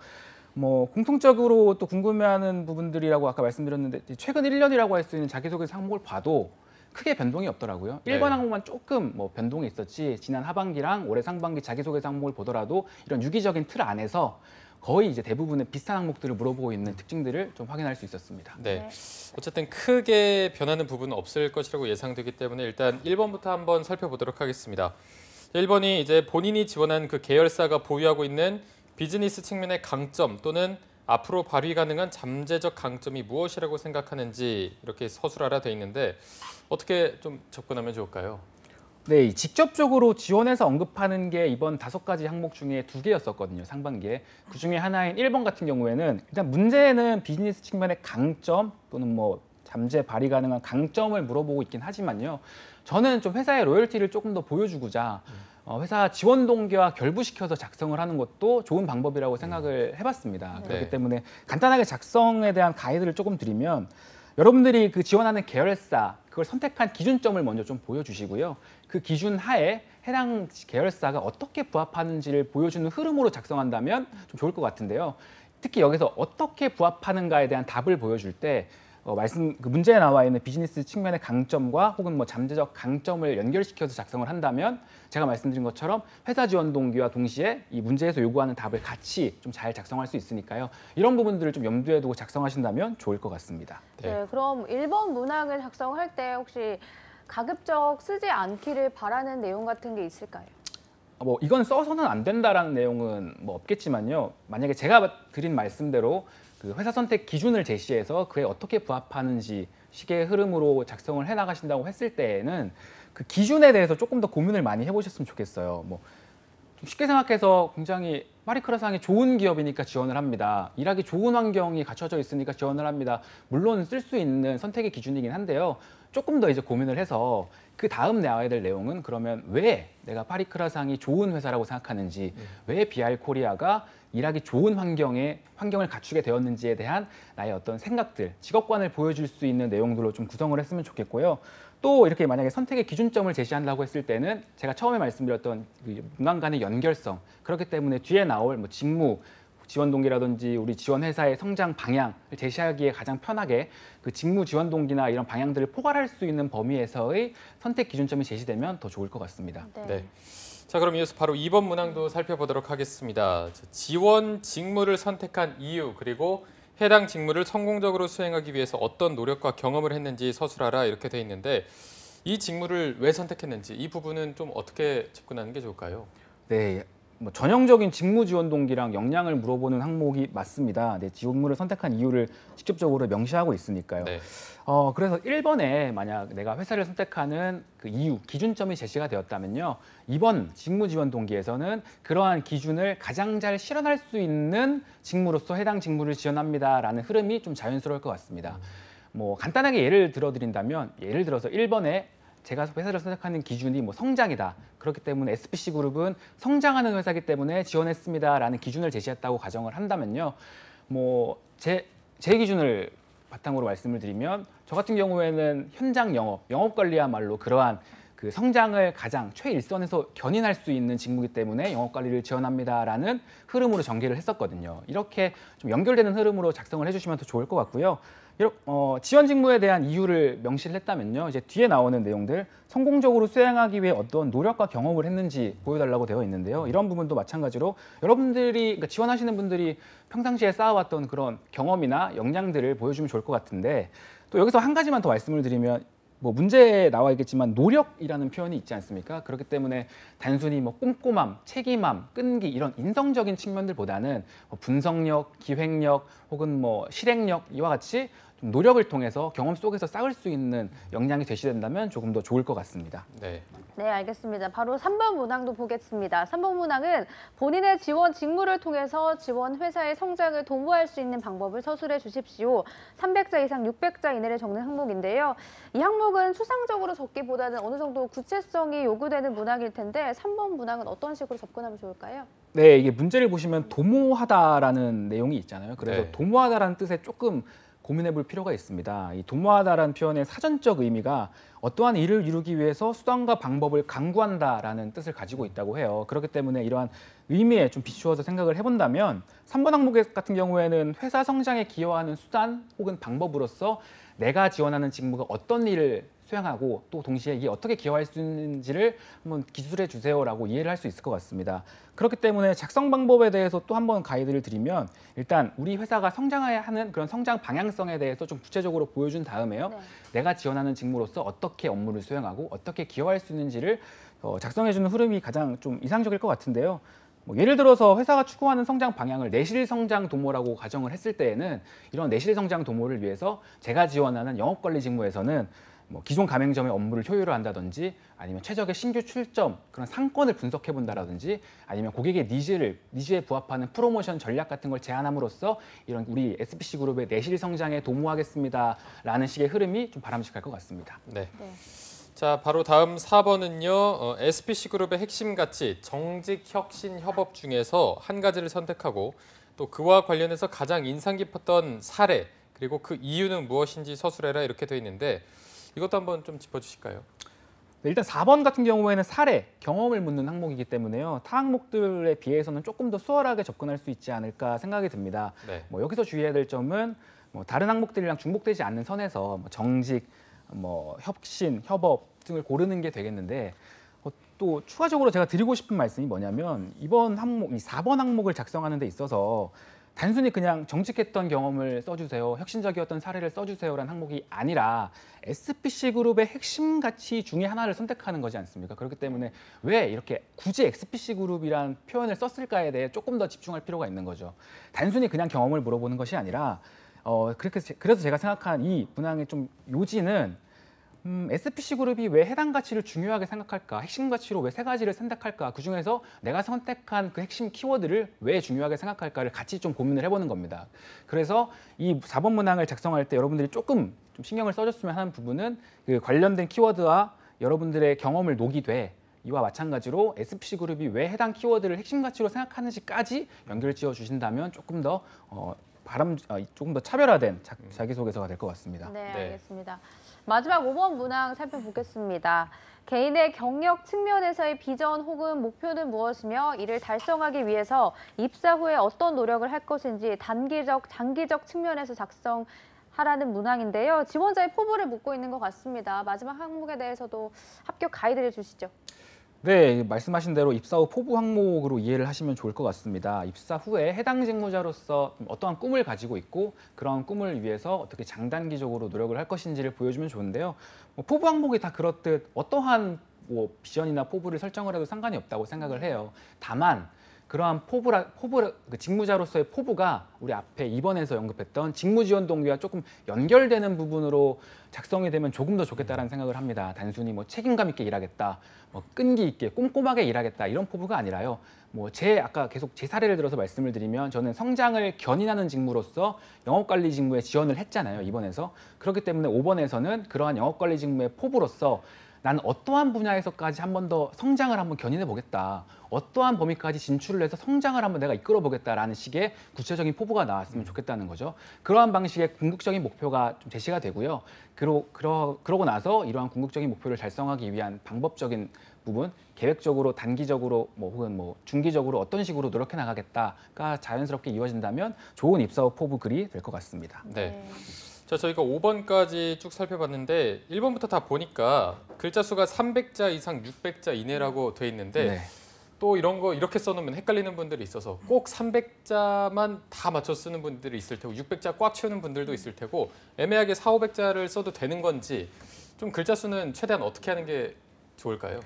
뭐 공통적으로 또 궁금해하는 부분들이라고 아까 말씀드렸는데 최근 1년이라고 할 수 있는 자기소개서 항목을 봐도 크게 변동이 없더라고요.
네.
1번 항목만 조금 뭐 변동이 있었지 지난 하반기랑 올해 상반기 자기소개서 항목을 보더라도 이런 유기적인 틀 안에서 거의 이제 대부분의 비슷한 항목들을 물어보고 있는 특징들을 좀 확인할 수 있었습니다.
네. 어쨌든 크게 변하는 부분은 없을 것이라고 예상되기 때문에 일단 1번부터 한번 살펴보도록 하겠습니다. 1번이 이제 본인이 지원한 그 계열사가 보유하고 있는 비즈니스 측면의 강점 또는 앞으로 발휘 가능한 잠재적 강점이 무엇이라고 생각하는지 이렇게 서술하라 돼 있는데 어떻게 좀 접근하면 좋을까요?
네, 직접적으로 지원해서 언급하는 게 이번 5가지 항목 중에 2개였었거든요, 상반기에. 그 중에 하나인 1번 같은 경우에는 일단 문제는 비즈니스 측면의 강점 또는 뭐 잠재 발휘 가능한 강점을 물어보고 있긴 하지만요. 저는 좀 회사의 로열티를 조금 더 보여주고자 회사 지원 동기와 결부시켜서 작성을 하는 것도 좋은 방법이라고 생각을 해봤습니다.
네.
그렇기 때문에 간단하게 작성에 대한 가이드를 조금 드리면 여러분들이 그 지원하는 계열사, 그걸 선택한 기준점을 먼저 좀 보여주시고요. 그 기준 하에 해당 계열사가 어떻게 부합하는지를 보여주는 흐름으로 작성한다면 좀 좋을 것 같은데요. 특히 여기서 어떻게 부합하는가에 대한 답을 보여줄 때 그 문제에 나와 있는 비즈니스 측면의 강점과 혹은 뭐 잠재적 강점을 연결시켜서 작성을 한다면 제가 말씀드린 것처럼 회사 지원 동기와 동시에 이 문제에서 요구하는 답을 같이 좀 잘 작성할 수 있으니까요. 이런 부분들을 좀 염두에 두고 작성하신다면 좋을 것 같습니다.
네, 그럼 1번 문항을 작성할 때 혹시 가급적 쓰지 않기를 바라는 내용 같은 게 있을까요?
뭐 이건 써서는 안 된다라는 내용은 뭐 없겠지만요. 만약에 제가 드린 말씀대로 그 회사 선택 기준을 제시해서 그에 어떻게 부합하는지 식의 흐름으로 작성을 해 나가신다고 했을 때에는 그 기준에 대해서 조금 더 고민을 많이 해보셨으면 좋겠어요. 뭐 좀 쉽게 생각해서 굉장히 파리크라상이 좋은 기업이니까 지원을 합니다. 일하기 좋은 환경이 갖춰져 있으니까 지원을 합니다. 물론 쓸 수 있는 선택의 기준이긴 한데요. 조금 더 이제 고민을 해서 그 다음 나와야 될 내용은 그러면 왜 내가 파리크라상이 좋은 회사라고 생각하는지, 왜 BR 코리아가 일하기 좋은 환경을 갖추게 되었는지에 대한 나의 어떤 생각들, 직업관을 보여줄 수 있는 내용들로 좀 구성을 했으면 좋겠고요. 또 이렇게 만약에 선택의 기준점을 제시한다고 했을 때는 제가 처음에 말씀드렸던 그 문항 간의 연결성, 그렇기 때문에 뒤에 나올 뭐 직무, 지원 동기라든지 우리 지원 회사의 성장 방향을 제시하기에 가장 편하게 그 직무 지원 동기나 이런 방향들을 포괄할 수 있는 범위에서의 선택 기준점이 제시되면 더 좋을 것 같습니다.
네. 자, 그럼 이어서 바로 2번 문항도 살펴보도록 하겠습니다. 지원 직무를 선택한 이유, 그리고 해당 직무를 성공적으로 수행하기 위해서 어떤 노력과 경험을 했는지 서술하라 이렇게 돼 있는데 이 직무를 왜 선택했는지 이 부분은 좀 어떻게 접근하는 게 좋을까요?
네, 뭐 전형적인 직무 지원 동기랑 역량을 물어보는 항목이 맞습니다. 네, 직무를 선택한 이유를 직접적으로 명시하고 있으니까요.
네.
그래서 1번에 만약 내가 회사를 선택하는 그 이유, 기준점이 제시가 되었다면요. 2번 직무 지원 동기에서는 그러한 기준을 가장 잘 실현할 수 있는 직무로서 해당 직무를 지원합니다라는 흐름이 좀 자연스러울 것 같습니다. 뭐 간단하게 예를 들어서 1번에 제가 회사를 선택하는 기준이 뭐 성장이다. 그렇기 때문에 SPC 그룹은 성장하는 회사이기 때문에 지원했습니다라는 기준을 제시했다고 가정을 한다면요. 뭐 제 기준을 바탕으로 말씀을 드리면 저 같은 경우에는 현장 영업 관리야말로 그러한 그 성장을 가장 최일선에서 견인할 수 있는 직무이기 때문에 영업 관리를 지원합니다라는 흐름으로 전개를 했었거든요. 이렇게 좀 연결되는 흐름으로 작성을 해주시면 더 좋을 것 같고요. 지원 직무에 대한 이유를 명시를 했다면요. 이제 뒤에 나오는 내용들 성공적으로 수행하기 위해 어떤 노력과 경험을 했는지 보여달라고 되어 있는데요. 이런 부분도 마찬가지로 여러분들이 그러니까 지원하시는 분들이 평상시에 쌓아왔던 그런 경험이나 역량들을 보여주면 좋을 것 같은데 또 여기서 한 가지만 더 말씀을 드리면 뭐 문제에 나와 있겠지만 노력이라는 표현이 있지 않습니까? 그렇기 때문에 단순히 뭐 꼼꼼함, 책임함, 끈기 이런 인성적인 측면들보다는 뭐 분석력, 기획력 혹은 뭐 실행력 이와 같이 좀 노력을 통해서 경험 속에서 쌓을 수 있는 역량이 제시된다면 조금 더 좋을 것 같습니다.
네.
네, 알겠습니다. 바로 3번 문항도 보겠습니다. 3번 문항은 본인의 지원 직무를 통해서 지원 회사의 성장을 도모할 수 있는 방법을 서술해 주십시오. 300자 이상 600자 이내를 적는 항목인데요. 이 항목은 수상적으로 적기보다는 어느 정도 구체성이 요구되는 문항일 텐데 3번 문항은 어떤 식으로 접근하면 좋을까요?
네, 이게 문제를 보시면 도모하다라는 내용이 있잖아요. 그래서
네.
도모하다라는 뜻에 조금 고민해 볼 필요가 있습니다. 이 도모하다라는 표현의 사전적 의미가 어떠한 일을 이루기 위해서 수단과 방법을 강구한다라는 뜻을 가지고 있다고 해요. 그렇기 때문에 이러한 의미에 좀 비추어서 생각을 해본다면 3번 항목 같은 경우에는 회사 성장에 기여하는 수단 혹은 방법으로서 내가 지원하는 직무가 어떤 일을 수행하고 또 동시에 이게 어떻게 기여할 수 있는지를 한번 기술해 주세요라고 이해를 할 수 있을 것 같습니다. 그렇기 때문에 작성 방법에 대해서 또 한번 가이드를 드리면 일단 우리 회사가 성장해야 하는 그런 성장 방향성에 대해서 좀 구체적으로 보여준 다음에요.
네.
내가 지원하는 직무로서 어떻게 업무를 수행하고 어떻게 기여할 수 있는지를 작성해주는 흐름이 가장 좀 이상적일 것 같은데요. 뭐 예를 들어서 회사가 추구하는 성장 방향을 내실 성장 도모라고 가정을 했을 때에는 이런 내실 성장 도모를 위해서 제가 지원하는 영업관리 직무에서는 뭐 기존 가맹점의 업무를 효율화한다든지 아니면 최적의 신규 출점 그런 상권을 분석해 본다라든지 아니면 고객의 니즈에 부합하는 프로모션 전략 같은 걸 제안함으로써 이런 우리 SPC 그룹의 내실 성장에 도모하겠습니다라는 식의 흐름이 좀 바람직할 것 같습니다.
네.
네.
자, 바로 다음 4번은요. SPC 그룹의 핵심 가치, 정직, 혁신, 협업 중에서 한 가지를 선택하고 또 그와 관련해서 가장 인상 깊었던 사례 그리고 그 이유는 무엇인지 서술해라 이렇게 돼 있는데 이것도 한번 좀 짚어주실까요?
네, 일단 4번 같은 경우에는 사례, 경험을 묻는 항목이기 때문에요. 타 항목들에 비해서는 조금 더 수월하게 접근할 수 있지 않을까 생각이 듭니다.
네.
뭐 여기서 주의해야 될 점은 뭐 다른 항목들이랑 중복되지 않는 선에서 뭐 정직, 뭐 혁신, 협업 등을 고르는 게 되겠는데 또 추가적으로 제가 드리고 싶은 말씀이 뭐냐면 이번 항목, 이 4번 항목을 작성하는 데 있어서 단순히 그냥 정직했던 경험을 써주세요, 혁신적이었던 사례를 써주세요라는 항목이 아니라 SPC 그룹의 핵심 가치 중에 하나를 선택하는 거지 않습니까? 그렇기 때문에 왜 이렇게 굳이 SPC 그룹이란 표현을 썼을까에 대해 조금 더 집중할 필요가 있는 거죠. 단순히 그냥 경험을 물어보는 것이 아니라 그래서 제가 생각한 이 문항의 좀 요지는 SPC 그룹이 왜 해당 가치를 중요하게 생각할까? 핵심 가치로 왜 3가지를 선택할까? 그중에서 내가 선택한 그 핵심 키워드를 왜 중요하게 생각할까를 같이 좀 고민을 해보는 겁니다. 그래서 이 4번 문항을 작성할 때 여러분들이 조금 좀 신경을 써줬으면 하는 부분은 그 관련된 키워드와 여러분들의 경험을 녹이되 이와 마찬가지로 SPC 그룹이 왜 해당 키워드를 핵심 가치로 생각하는지까지 연결 지어 주신다면 조금 더 조금 더 차별화된 자기소개서가 될 것 같습니다.
네,
네.
알겠습니다. 마지막 5번 문항 살펴보겠습니다. 개인의 경력 측면에서의 비전 혹은 목표는 무엇이며 이를 달성하기 위해서 입사 후에 어떤 노력을 할 것인지 단기적, 장기적 측면에서 작성하라는 문항인데요. 지원자의 포부를 묻고 있는 것 같습니다. 마지막 항목에 대해서도 합격 가이드를 주시죠.
네, 말씀하신 대로 입사 후 포부 항목으로 이해를 하시면 좋을 것 같습니다. 입사 후에 해당 직무자로서 어떠한 꿈을 가지고 있고 그런 꿈을 위해서 어떻게 장단기적으로 노력을 할 것인지를 보여주면 좋은데요. 포부 항목이 다 그렇듯 어떠한 비전이나 포부를 설정을 해도 상관이 없다고 생각을 해요. 다만 그러한 그 직무자로서의 포부가 우리 앞에 2번에서 언급했던 직무지원 동기와 조금 연결되는 부분으로 작성이 되면 조금 더 좋겠다라는 생각을 합니다. 단순히 뭐 책임감 있게 일하겠다, 뭐 끈기 있게 꼼꼼하게 일하겠다 이런 포부가 아니라요. 아까 계속 제 사례를 들어서 말씀을 드리면 저는 성장을 견인하는 직무로서 영업관리 직무에 지원을 했잖아요, 2번에서. 그렇기 때문에 5번에서는 그러한 영업관리 직무의 포부로서 난 어떠한 분야에서까지 한 번 더 성장을 한번 견인해 보겠다. 어떠한 범위까지 진출을 해서 성장을 한번 내가 이끌어 보겠다라는 식의 구체적인 포부가 나왔으면 좋겠다는 거죠. 그러한 방식의 궁극적인 목표가 좀 제시가 되고요. 그러고 나서 이러한 궁극적인 목표를 달성하기 위한 방법적인 부분, 계획적으로, 단기적으로 혹은 중기적으로 어떤 식으로 노력해 나가겠다가 자연스럽게 이루어진다면 좋은 입사 후 포부 글이 될 것 같습니다.
네. 자, 저희가 5번까지 쭉 살펴봤는데 1번부터 다 보니까 글자 수가 300자 이상 600자 이내라고 돼 있는데
네.
또 이런 거 이렇게 써놓으면 헷갈리는 분들이 있어서 꼭 300자만 다 맞춰 쓰는 분들이 있을 테고 600자 꽉 채우는 분들도 있을 테고 애매하게 400~500자를 써도 되는 건지 좀 글자 수는 최대한 어떻게 하는 게 좋을까요?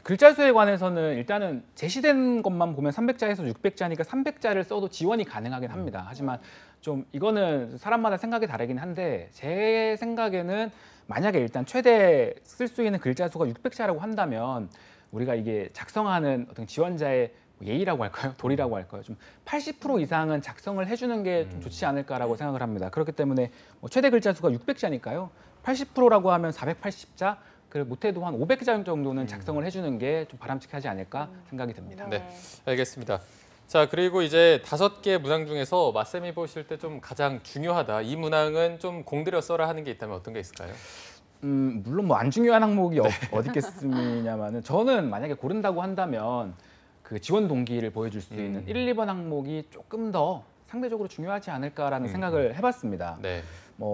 글자 수에 관해서는 일단은 제시된 것만 보면 300자에서 600자니까 300자를 써도 지원이 가능하긴 합니다. 하지만 좀 이거는 사람마다 생각이 다르긴 한데 제 생각에는 만약에 일단 최대 쓸 수 있는 글자 수가 600자라고 한다면 우리가 이게 작성하는 어떤 지원자의 예의라고 할까요? 도리라고 할까요? 좀 80% 이상은 작성을 해주는 게 좀 좋지 않을까라고 생각을 합니다. 그렇기 때문에 최대 글자 수가 600자니까요. 80%라고 하면 480자, 못해도 한 500자 정도는 작성을 해주는 게 좀 바람직하지 않을까 생각이 듭니다.
네, 알겠습니다. 자, 그리고 이제 5개 문항 중에서 맞쌤이 보실 때 좀 가장 중요하다. 이 문항은 좀 공들여 써라 하는 게 있다면 어떤 게 있을까요?
물론 안 중요한 항목이 어디 있겠습니다만은 저는 만약에 고른다고 한다면 그 지원 동기를 보여줄 수 있는 1, 2번 항목이 조금 더 상대적으로 중요하지 않을까라는 생각을 해봤습니다.
네.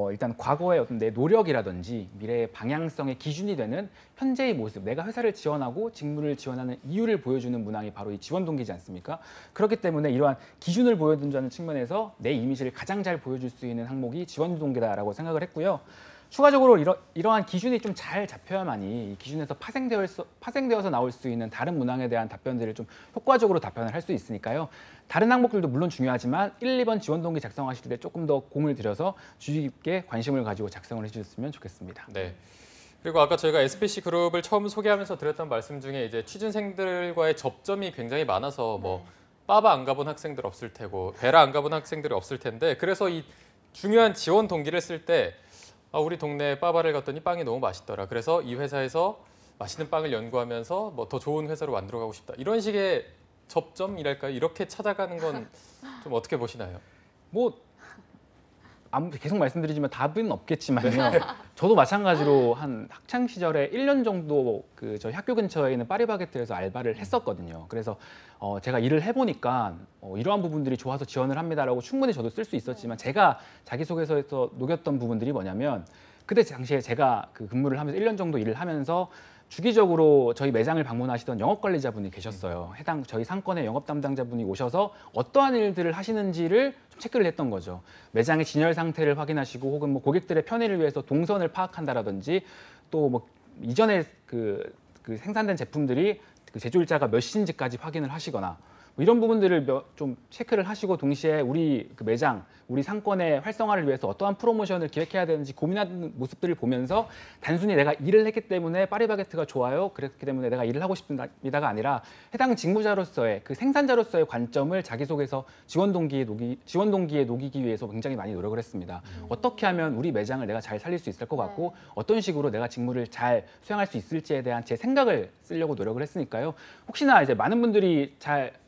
일단 과거의 어떤 내 노력이라든지 미래의 방향성의 기준이 되는 현재의 모습, 내가 회사를 지원하고 직무를 지원하는 이유를 보여주는 문항이 바로 이 지원 동기지 않습니까? 그렇기 때문에 이러한 기준을 보여준다는 측면에서 내 이미지를 가장 잘 보여줄 수 있는 항목이 지원 동기다라고 생각을 했고요. 추가적으로 이러한 기준이 좀 잘 잡혀야만이 이 기준에서 파생되어서 나올 수 있는 다른 문항에 대한 답변들을 좀 효과적으로 답변을 할 수 있으니까요. 다른 항목들도 물론 중요하지만 1, 2번 지원 동기 작성하실 때 조금 더 공을 들여서 주의 깊게 관심을 가지고 작성을 해주셨으면 좋겠습니다.
네. 그리고 아까 저희가 SPC 그룹을 처음 소개하면서 드렸던 말씀 중에 이제 취준생들과의 접점이 굉장히 많아서 빠바 안 가본 학생들 없을 테고 베라 안 가본 학생들이 없을 텐데 그래서 이 중요한 지원 동기를 쓸 때 우리 동네에 빠바를 갔더니 빵이 너무 맛있더라. 그래서 이 회사에서 맛있는 빵을 연구하면서 더 좋은 회사로 만들어가고 싶다. 이런 식의 접점이랄까요? 이렇게 찾아가는 건 좀 어떻게 보시나요?
계속 말씀드리지만 답은 없겠지만요. 저도 마찬가지로 한 학창 시절에 1년 정도 그 저희 학교 근처에 있는 파리바게트에서 알바를 했었거든요. 그래서 제가 일을 해보니까 이러한 부분들이 좋아서 지원을 합니다라고 충분히 저도 쓸 수 있었지만 제가 자기소개서에서 녹였던 부분들이 뭐냐면 그때 당시에 제가 그 근무를 하면서 1년 정도 일을 하면서 주기적으로 저희 매장을 방문하시던 영업관리자분이 계셨어요. 해당 저희 상권의 영업 담당자분이 오셔서 어떠한 일들을 하시는지를 좀 체크를 했던 거죠. 매장의 진열 상태를 확인하시고 혹은 뭐 고객들의 편의를 위해서 동선을 파악한다라든지 또 뭐 이전에 그 생산된 제품들이 그 제조일자가 몇 시인지까지 확인을 하시거나 뭐 이런 부분들을 좀 체크를 하시고 동시에 우리 그 매장, 우리 상권의 활성화를 위해서 어떠한 프로모션을 기획해야 되는지 고민하는 모습들을 보면서 단순히 내가 일을 했기 때문에 파리바게트가 좋아요, 그랬기 때문에 내가 일을 하고 싶습니다가 아니라 해당 직무자로서의 그 생산자로서의 관점을 자기소개서 지원 동기에 녹이기 위해서 굉장히 많이 노력을 했습니다. 어떻게 하면 우리 매장을 내가 잘 살릴 수 있을 것 같고 어떤 식으로 내가 직무를 잘 수행할 수 있을지에 대한 제 생각을 쓰려고 노력을 했으니까요. 혹시나 이제 많은 분들이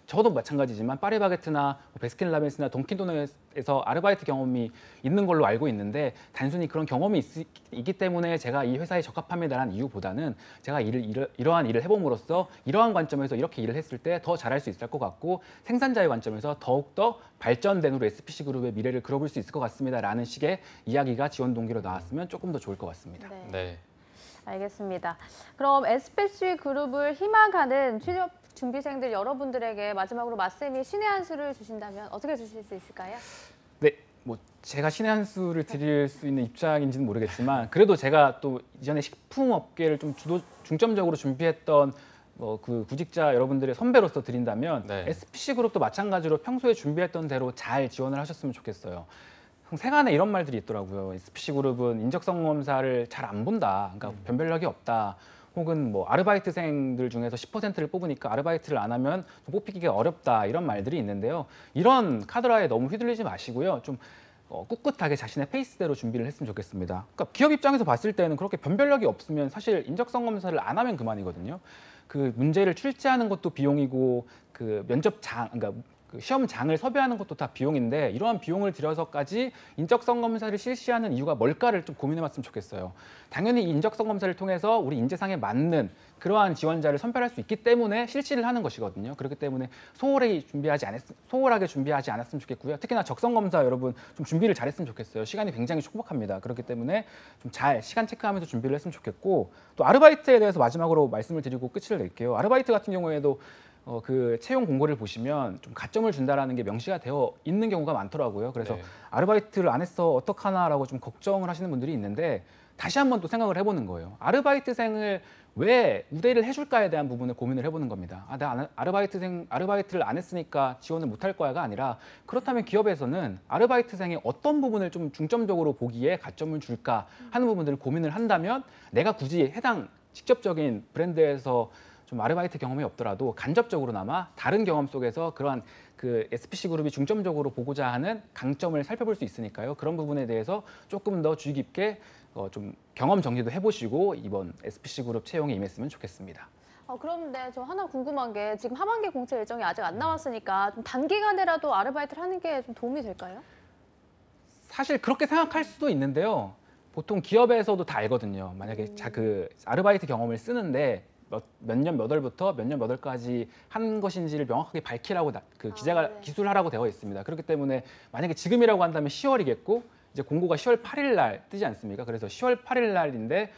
저도 마찬가지지만 파리바게트나 뭐 베스킨라빈스나 던킨도넛에서 아르바이트 경험이 있는 걸로 알고 있는데 단순히 그런 경험이 있기 때문에 제가 이 회사에 적합합니다라는 이유보다는 제가 이러한 일을 해봄으로써 이러한 관점에서 이렇게 일을 했을 때 더 잘할 수 있을 것 같고 생산자의 관점에서 더욱더 발전된 우리 SPC 그룹의 미래를 그려볼 수 있을 것 같습니다라는 식의 이야기가 지원 동기로 나왔으면 조금 더 좋을 것 같습니다.
네.
알겠습니다. 그럼 SPC 그룹을 희망하는 취업 준비생들 여러분들에게 마지막으로 맞쌤이 신의 한 수를 주신다면 어떻게 주실 수 있을까요?
네, 뭐 제가 신의 한 수를 드릴 수 있는 입장인지는 모르겠지만 그래도 제가 또 이전에 식품업계를 좀 중점적으로 준비했던 그 구직자 여러분들의 선배로서 드린다면 SPC 그룹도 마찬가지로 평소에 준비했던 대로 잘 지원을 하셨으면 좋겠어요. 세간에 이런 말들이 있더라고요. SPC 그룹은 인적성 검사를 잘 안 본다. 그러니까 변별력이 없다. 혹은 뭐 아르바이트생들 중에서 10%를 뽑으니까 아르바이트를 안 하면 좀 뽑히기가 어렵다. 이런 말들이 있는데요. 이런 카드라에 너무 휘둘리지 마시고요. 좀 꿋꿋하게 자신의 페이스대로 준비를 했으면 좋겠습니다. 그러니까 기업 입장에서 봤을 때는 그렇게 변별력이 없으면 사실 인적성 검사를 안 하면 그만이거든요. 그 문제를 출제하는 것도 비용이고 그 면접장, 그러니까 그 시험장을 섭외하는 것도 다 비용인데 이러한 비용을 들여서까지 인적성 검사를 실시하는 이유가 뭘까를 좀 고민해봤으면 좋겠어요. 당연히 이 인적성 검사를 통해서 우리 인재상에 맞는 그러한 지원자를 선별할 수 있기 때문에 실시를 하는 것이거든요. 그렇기 때문에 소홀하게 준비하지 않았으면 좋겠고요. 특히나 적성 검사 여러분 좀 준비를 잘했으면 좋겠어요. 시간이 굉장히 촉박합니다. 그렇기 때문에 좀 잘 시간 체크하면서 준비를 했으면 좋겠고 또 아르바이트에 대해서 마지막으로 말씀을 드리고 끝을 낼게요. 아르바이트 같은 경우에도 그 채용 공고를 보시면 좀 가점을 준다라는 게 명시가 되어 있는 경우가 많더라고요. 그래서 아르바이트를 안 했어 어떡하나라고 좀 걱정을 하시는 분들이 있는데 다시 한번 또 생각을 해보는 거예요. 아르바이트생을 왜 우대를 해줄까에 대한 부분을 고민을 해보는 겁니다. 내가 아르바이트를 안 했으니까 지원을 못할 거야가 아니라 그렇다면 기업에서는 아르바이트생의 어떤 부분을 좀 중점적으로 보기에 가점을 줄까 하는 부분들을 고민을 한다면 내가 굳이 해당 직접적인 브랜드에서 좀 아르바이트 경험이 없더라도 간접적으로나마 다른 경험 속에서 그러한 그 SPC 그룹이 중점적으로 보고자 하는 강점을 살펴볼 수 있으니까요. 그런 부분에 대해서 조금 더 주의 깊게 좀 경험 정리도 해보시고 이번 SPC 그룹 채용에 임했으면 좋겠습니다.
그런데 저 하나 궁금한 게 지금 하반기 공채 일정이 아직 안 나왔으니까 좀 단기간에라도 아르바이트를 하는 게 좀 도움이 될까요?
사실 그렇게 생각할 수도 있는데요. 보통 기업에서도 다 알거든요. 만약에 그 아르바이트 경험을 쓰는데 몇 년 몇 월부터 몇 년 몇 월까지 한 것인지를 명확하게 밝히라고 그 기자가 기술하라고 되어 있습니다. 그렇기 때문에 만약에 지금이라고 한다면 10월이겠고 이제 공고가 10월 8일 날 뜨지 않습니까? 그래서 10월 8일 날인데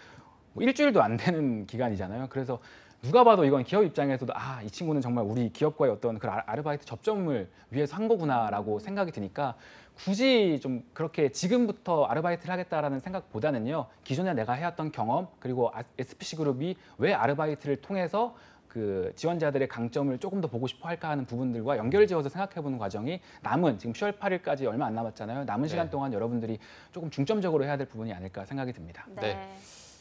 뭐 일주일도 안 되는 기간이잖아요. 그래서 누가 봐도 이건 기업 입장에서도 이 친구는 정말 우리 기업과의 어떤 그 아르바이트 접점을 위해서 한 거구나라고 생각이 드니까 굳이 좀 그렇게 지금부터 아르바이트를 하겠다라는 생각보다는요. 기존에 내가 해왔던 경험 그리고 SPC 그룹이 왜 아르바이트를 통해서 그 지원자들의 강점을 조금 더 보고 싶어 할까 하는 부분들과 연결지어서 생각해보는 과정이 남은 지금 10월 8일까지 얼마 안 남았잖아요. 남은 시간 동안 여러분들이 조금 중점적으로 해야 될 부분이 아닐까 생각이 듭니다.
네.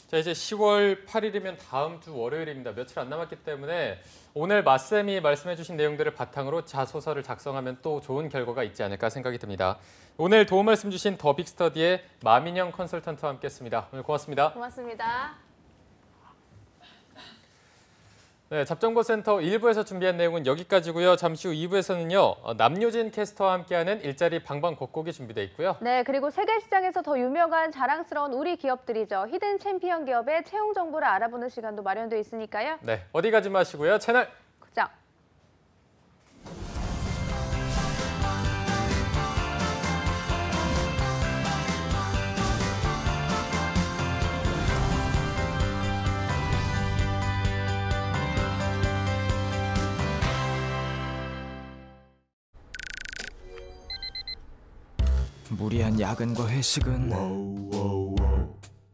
자, 이제 10월 8일이면 다음 주 월요일입니다. 며칠 안 남았기 때문에 오늘 맞쌤이 말씀해 주신 내용들을 바탕으로 자소서를 작성하면 또 좋은 결과가 있지 않을까 생각이 듭니다. 오늘 도움 말씀 주신 더 빅스터디의 마민영 컨설턴트와 함께했습니다. 오늘 고맙습니다.
고맙습니다.
네, 잡정보센터 1부에서 준비한 내용은 여기까지고요. 잠시 후 2부에서는요. 남유진 캐스터와 함께하는 일자리 방방곡곡이 준비되어 있고요.
네, 그리고 세계 시장에서 더 유명한 자랑스러운 우리 기업들이죠. 히든 챔피언 기업의 채용 정보를 알아보는 시간도 마련되어 있으니까요.
네, 어디 가지 마시고요. 채널
고정.
무리한 야근과 회식은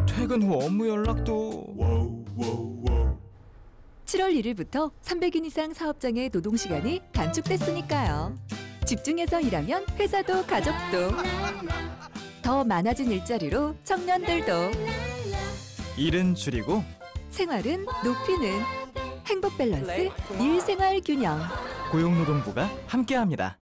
퇴근 후 업무 연락도
7월 1일부터 300인 이상 사업장의 노동시간이 단축됐으니까요. 집중해서 일하면 회사도 가족도 더 많아진 일자리로 청년들도
일은 줄이고
생활은 높이는 행복 밸런스 일생활 균형.
고용노동부가 함께합니다.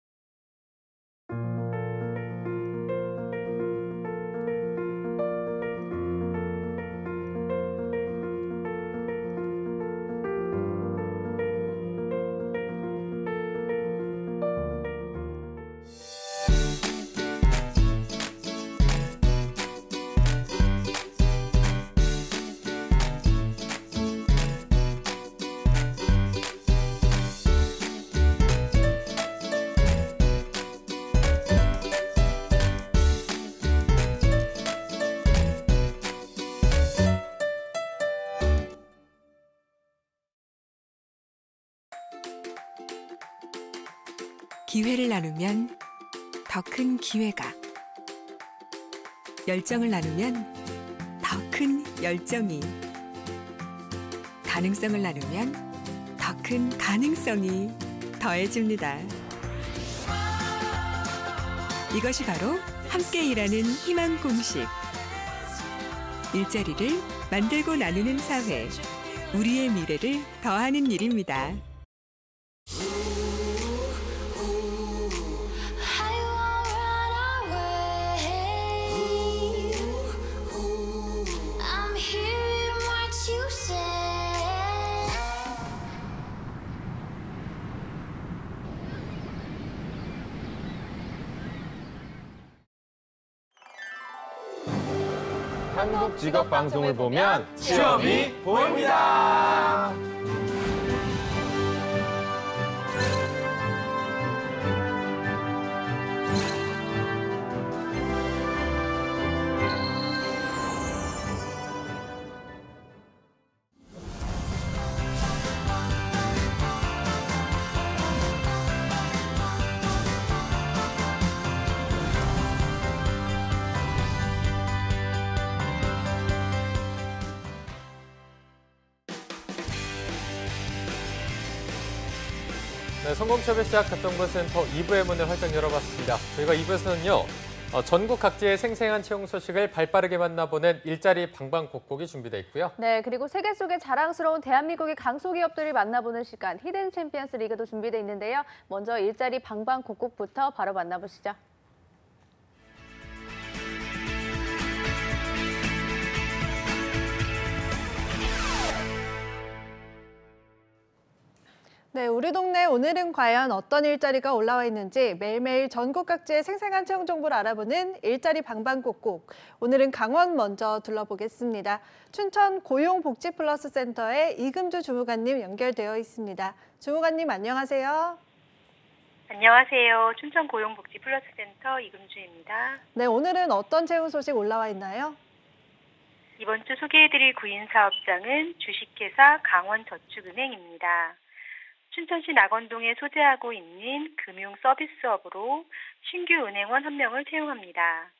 기회를 나누면 더 큰 기회가, 열정을 나누면 더 큰 열정이, 가능성을 나누면 더 큰 가능성이 더해집니다. 이것이 바로 함께 일하는 희망 공식. 일자리를 만들고 나누는 사회, 우리의 미래를 더하는 일입니다.
한국 직업 방송을 보면 취업이 보입니다.
네, 성공취업의 시작 잡정보센터 2부의 문을 활짝 열어봤습니다. 저희가 2부에서는요. 전국 각지의 생생한 채용 소식을 발빠르게 만나보는 일자리 방방곡곡이 준비되어 있고요.
네, 그리고 세계 속의 자랑스러운 대한민국의 강소기업들을 만나보는 시간 히든 챔피언스 리그도 준비되어 있는데요. 먼저 일자리 방방곡곡부터 바로 만나보시죠.
네, 우리 동네 오늘은 과연 어떤 일자리가 올라와 있는지 매일매일 전국 각지의 생생한 채용 정보를 알아보는 일자리 방방곡곡. 오늘은 강원 먼저 둘러보겠습니다. 춘천 고용복지플러스센터의 이금주 주무관님 연결되어 있습니다. 주무관님 안녕하세요.
안녕하세요. 춘천 고용복지플러스센터 이금주입니다.
네, 오늘은 어떤 채용 소식 올라와 있나요?
이번 주 소개해드릴 구인 사업장은 주식회사 강원저축은행입니다. 춘천시 낙원동에 소재하고 있는 금융 서비스업으로 신규 은행원 1명을 채용합니다.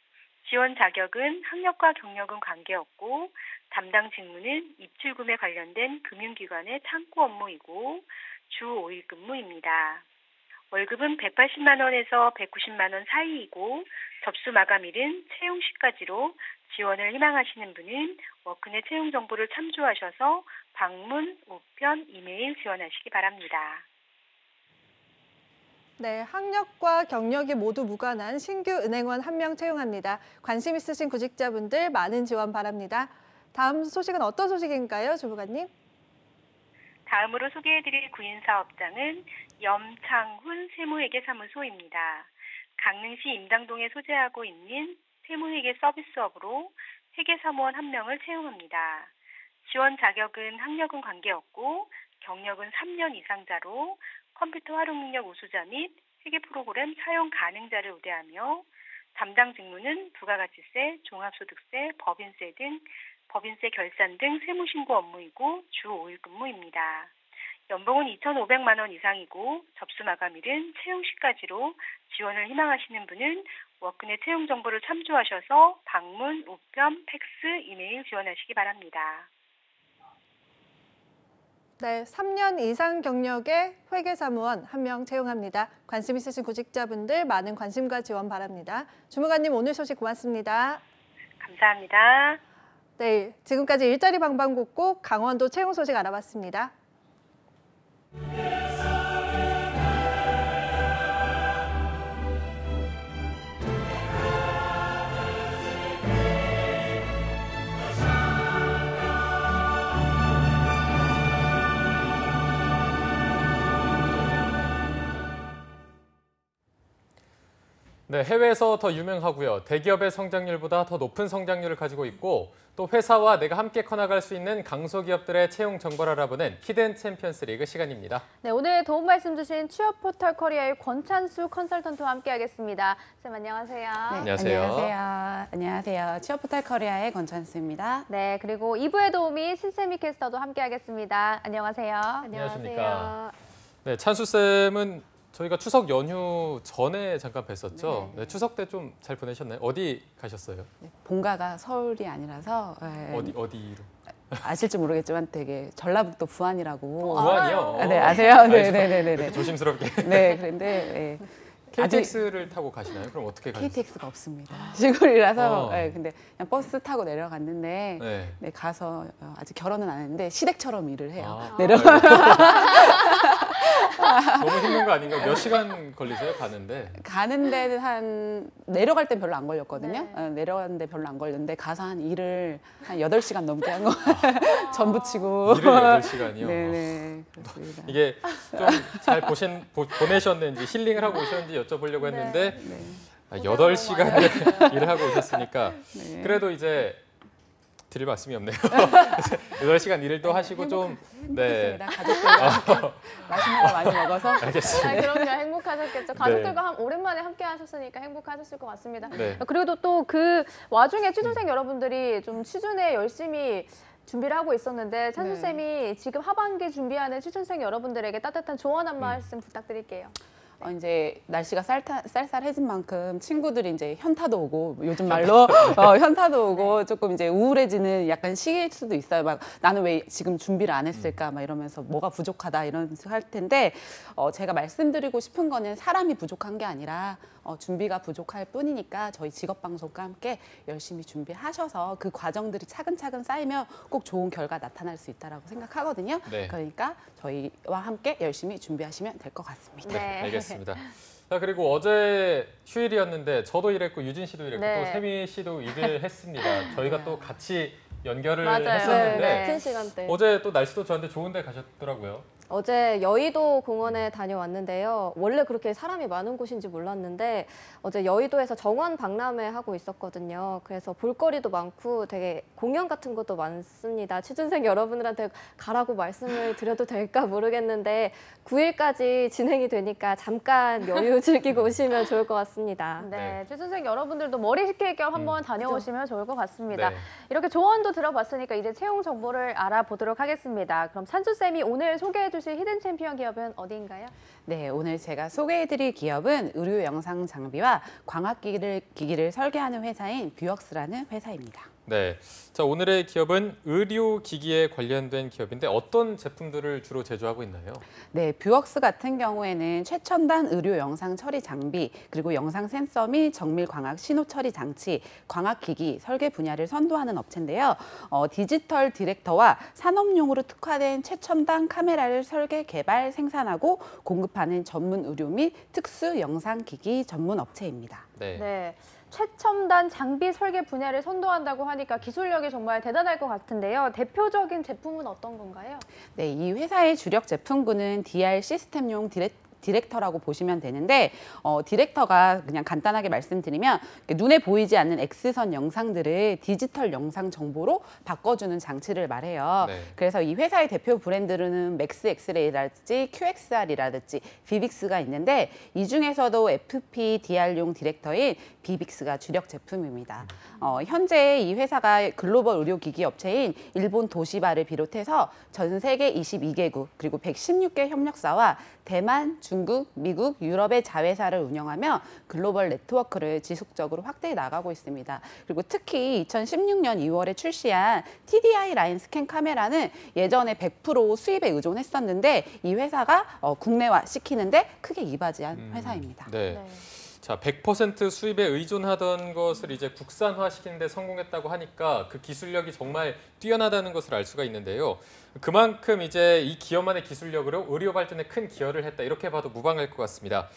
지원 자격은 학력과 경력은 관계없고 담당 직무는 입출금에 관련된 금융기관의 창구 업무이고 주 5일 근무입니다. 월급은 180만 원에서 190만 원 사이이고 접수 마감일은 채용 시까지로 지원을 희망하시는 분은 워크넷 채용 정보를 참조하셔서 방문, 우편, 이메일 지원하시기 바랍니다.
네, 학력과 경력이 모두 무관한 신규 은행원 1명 채용합니다. 관심 있으신 구직자분들 많은 지원 바랍니다. 다음 소식은 어떤 소식인가요, 주무관님?
다음으로 소개해드릴 구인 사업장은 염창훈 세무회계사무소입니다. 강릉시 임당동에 소재하고 있는 세무회계 서비스업으로 회계사무원 1명을 채용합니다. 지원 자격은 학력은 관계없고 경력은 3년 이상자로 컴퓨터 활용 능력 우수자 및 회계 프로그램 사용 가능자를 우대하며 담당 직무는 부가가치세, 종합소득세, 법인세 등 법인세 결산 등 세무신고 업무이고 주 5일 근무입니다. 연봉은 2,500만 원 이상이고 접수 마감일은 채용 시까지로 지원을 희망하시는 분은 워크넷 채용 정보를 참조하셔서 방문, 우편, 팩스, 이메일 지원하시기 바랍니다.
네, 3년 이상 경력의 회계사무원 1명 채용합니다. 관심 있으신 구직자분들 많은 관심과 지원 바랍니다. 주무관님 오늘 소식 고맙습니다.
감사합니다.
네, 지금까지 일자리 방방곡곡 강원도 채용 소식 알아봤습니다.
네, 해외에서 더 유명하고요. 대기업의 성장률보다 더 높은 성장률을 가지고 있고 또 회사와 내가 함께 커나갈 수 있는 강소기업들의 채용 정보를 알아보는 히든 챔피언스 리그 시간입니다.
네, 오늘 도움 말씀 주신 취업 포털 커리어의 권찬수 컨설턴트와 함께하겠습니다. 쌤 안녕하세요.
네,
안녕하세요.
안녕하세요. 취업 포털 커리어의 권찬수입니다.
네, 그리고 2부의 도우미 신세미 캐스터도 함께하겠습니다. 안녕하세요.
안녕하십니까. 네, 찬수 쌤은 저희가 추석 연휴 전에 잠깐 뵀었죠. 네, 추석 때 좀 잘 보내셨나요? 어디 가셨어요?
네, 본가가 서울이 아니라서
어디로?
아실지 모르겠지만 되게 전라북도 부안이라고.
부안이요?
네, 아세요? 네.
조심스럽게.
네, 그런데
KTX를 타고 가시나요? 그럼 어떻게 가세요?
KTX가 없습니다. 시골이라서 근데 그냥 버스 타고 내려갔는데
네.
가서 아직 결혼은 안 했는데 시댁처럼 일을 해요.
너무 힘든 거 아닌가요? 몇 시간 걸리세요?
가는 데는 한 내려갈 땐 별로 안 걸렸거든요. 내려가는데 별로 안 걸렸는데 가서 한 일을 한 8시간 넘게 한 거. 전 부치고.
일을 8시간이요?
네네. 그렇습니다.
이게 좀 잘 보내셨는지 힐링을 하고 오셨는지 여쭤보려고 했는데 8시간 일을 하고 오셨으니까 그래도 이제 드릴 말씀이 없네요. 8시간 일을 또 하시고 좀
행복했습니다. 가족들과 맛있는 거 많이 먹어서.
알겠습니다.
그럼요. 행복하셨겠죠. 가족들과 오랜만에 함께 하셨으니까 행복하셨을 것 같습니다. 그리고 또 그 와중에 취준생 여러분들이 좀 취준에 열심히 준비를 하고 있었는데 찬수 쌤이 지금 하반기 준비하는 취준생 여러분들에게 따뜻한 조언 한 말씀 부탁드릴게요.
이제 날씨가 쌀쌀해진 만큼 친구들이 이제 현타도 오고 요즘 말로 현타도 오고 조금 이제 우울해지는 약간 시기일 수도 있어요. 막 나는 왜 지금 준비를 안 했을까 막 이러면서 뭐가 부족하다 이런 할 텐데 제가 말씀드리고 싶은 거는 사람이 부족한 게 아니라 준비가 부족할 뿐이니까 저희 직업방송과 함께 열심히 준비하셔서 그 과정들이 차근차근 쌓이면 꼭 좋은 결과 나타날 수 있다고 생각하거든요. 그러니까 저희와 함께 열심히 준비하시면 될 것 같습니다.
네, 알겠습니다. 자, 그리고 어제 휴일이었는데 저도 일했고 유진 씨도 일했고 또 세미 씨도 일을 했습니다. 저희가 또 같이 연결을 했었는데
같은 시간대.
어제 또 날씨도 좋았는데 좋은 데 가셨더라고요.
어제 여의도 공원에 다녀왔는데요. 원래 그렇게 사람이 많은 곳인지 몰랐는데 어제 여의도에서 정원 박람회 하고 있었거든요. 그래서 볼거리도 많고 되게 공연 같은 것도 많습니다. 취준생 여러분들한테 가라고 말씀을 드려도 될까 모르겠는데 9일까지 진행이 되니까 잠깐 여유 즐기고 오시면 좋을 것 같습니다.
네, 취준생 여러분들도 머리 식힐 겸 한번 다녀오시면 좋을 것 같습니다. 이렇게 조언도 들어봤으니까 이제 채용 정보를 알아보도록 하겠습니다. 그럼 찬수쌤이 오늘 소개해 주실 히든 챔피언 기업은 어디인가요?
네, 오늘 제가 소개해드릴 기업은 의료 영상 장비와 광학기기를 설계하는 회사인 뷰역스라는 회사입니다.
네, 자 오늘의 기업은 의료기기에 관련된 기업인데 어떤 제품들을 주로 제조하고 있나요?
네, 뷰역스 같은 경우에는 최첨단 의료 영상 처리 장비, 그리고 영상 센서 및 정밀 광학 신호 처리 장치, 광학기기 설계 분야를 선도하는 업체인데요. 디지털 디렉터와 산업용으로 특화된 최첨단 카메라를 설계, 개발, 생산하고 공급하는 전문 의료 및 특수 영상기기 전문 업체입니다.
네. 최첨단 장비 설계 분야를 선도한다고 하니까 기술력이 정말 대단할 것 같은데요. 대표적인 제품은 어떤 건가요?
네, 이 회사의 주력 제품군은 DR 시스템용 디렉터라고 보시면 되는데 디렉터가 그냥 간단하게 말씀드리면 눈에 보이지 않는 X선 영상들을 디지털 영상 정보로 바꿔주는 장치를 말해요.
네.
그래서 이 회사의 대표 브랜드로는 맥스 엑스레이라든지 QXR이라든지 비빅스가 있는데 이 중에서도 FPDR용 디렉터인 비빅스가 주력 제품입니다. 현재 이 회사가 글로벌 의료기기 업체인 일본 도시바를 비롯해서 전 세계 22개국 그리고 116개 협력사와 대만, 중국, 미국, 유럽의 자회사를 운영하며 글로벌 네트워크를 지속적으로 확대해 나가고 있습니다. 그리고 특히 2016년 2월에 출시한 TDI 라인 스캔 카메라는 예전에 100% 수입에 의존했었는데 이 회사가 국내화 시키는데 크게 이바지한 회사입니다.
네.
네.
자, 100% 수입에 의존하던 것을 이제 국산화시키는 데 성공했다고 하니까 그 기술력이 정말 뛰어나다는 것을 알 수가 있는데요. 그만큼 이제 이 기업만의 기술력으로 의료 발전에 큰 기여를 했다. 이렇게 봐도 무방할 것 같습니다.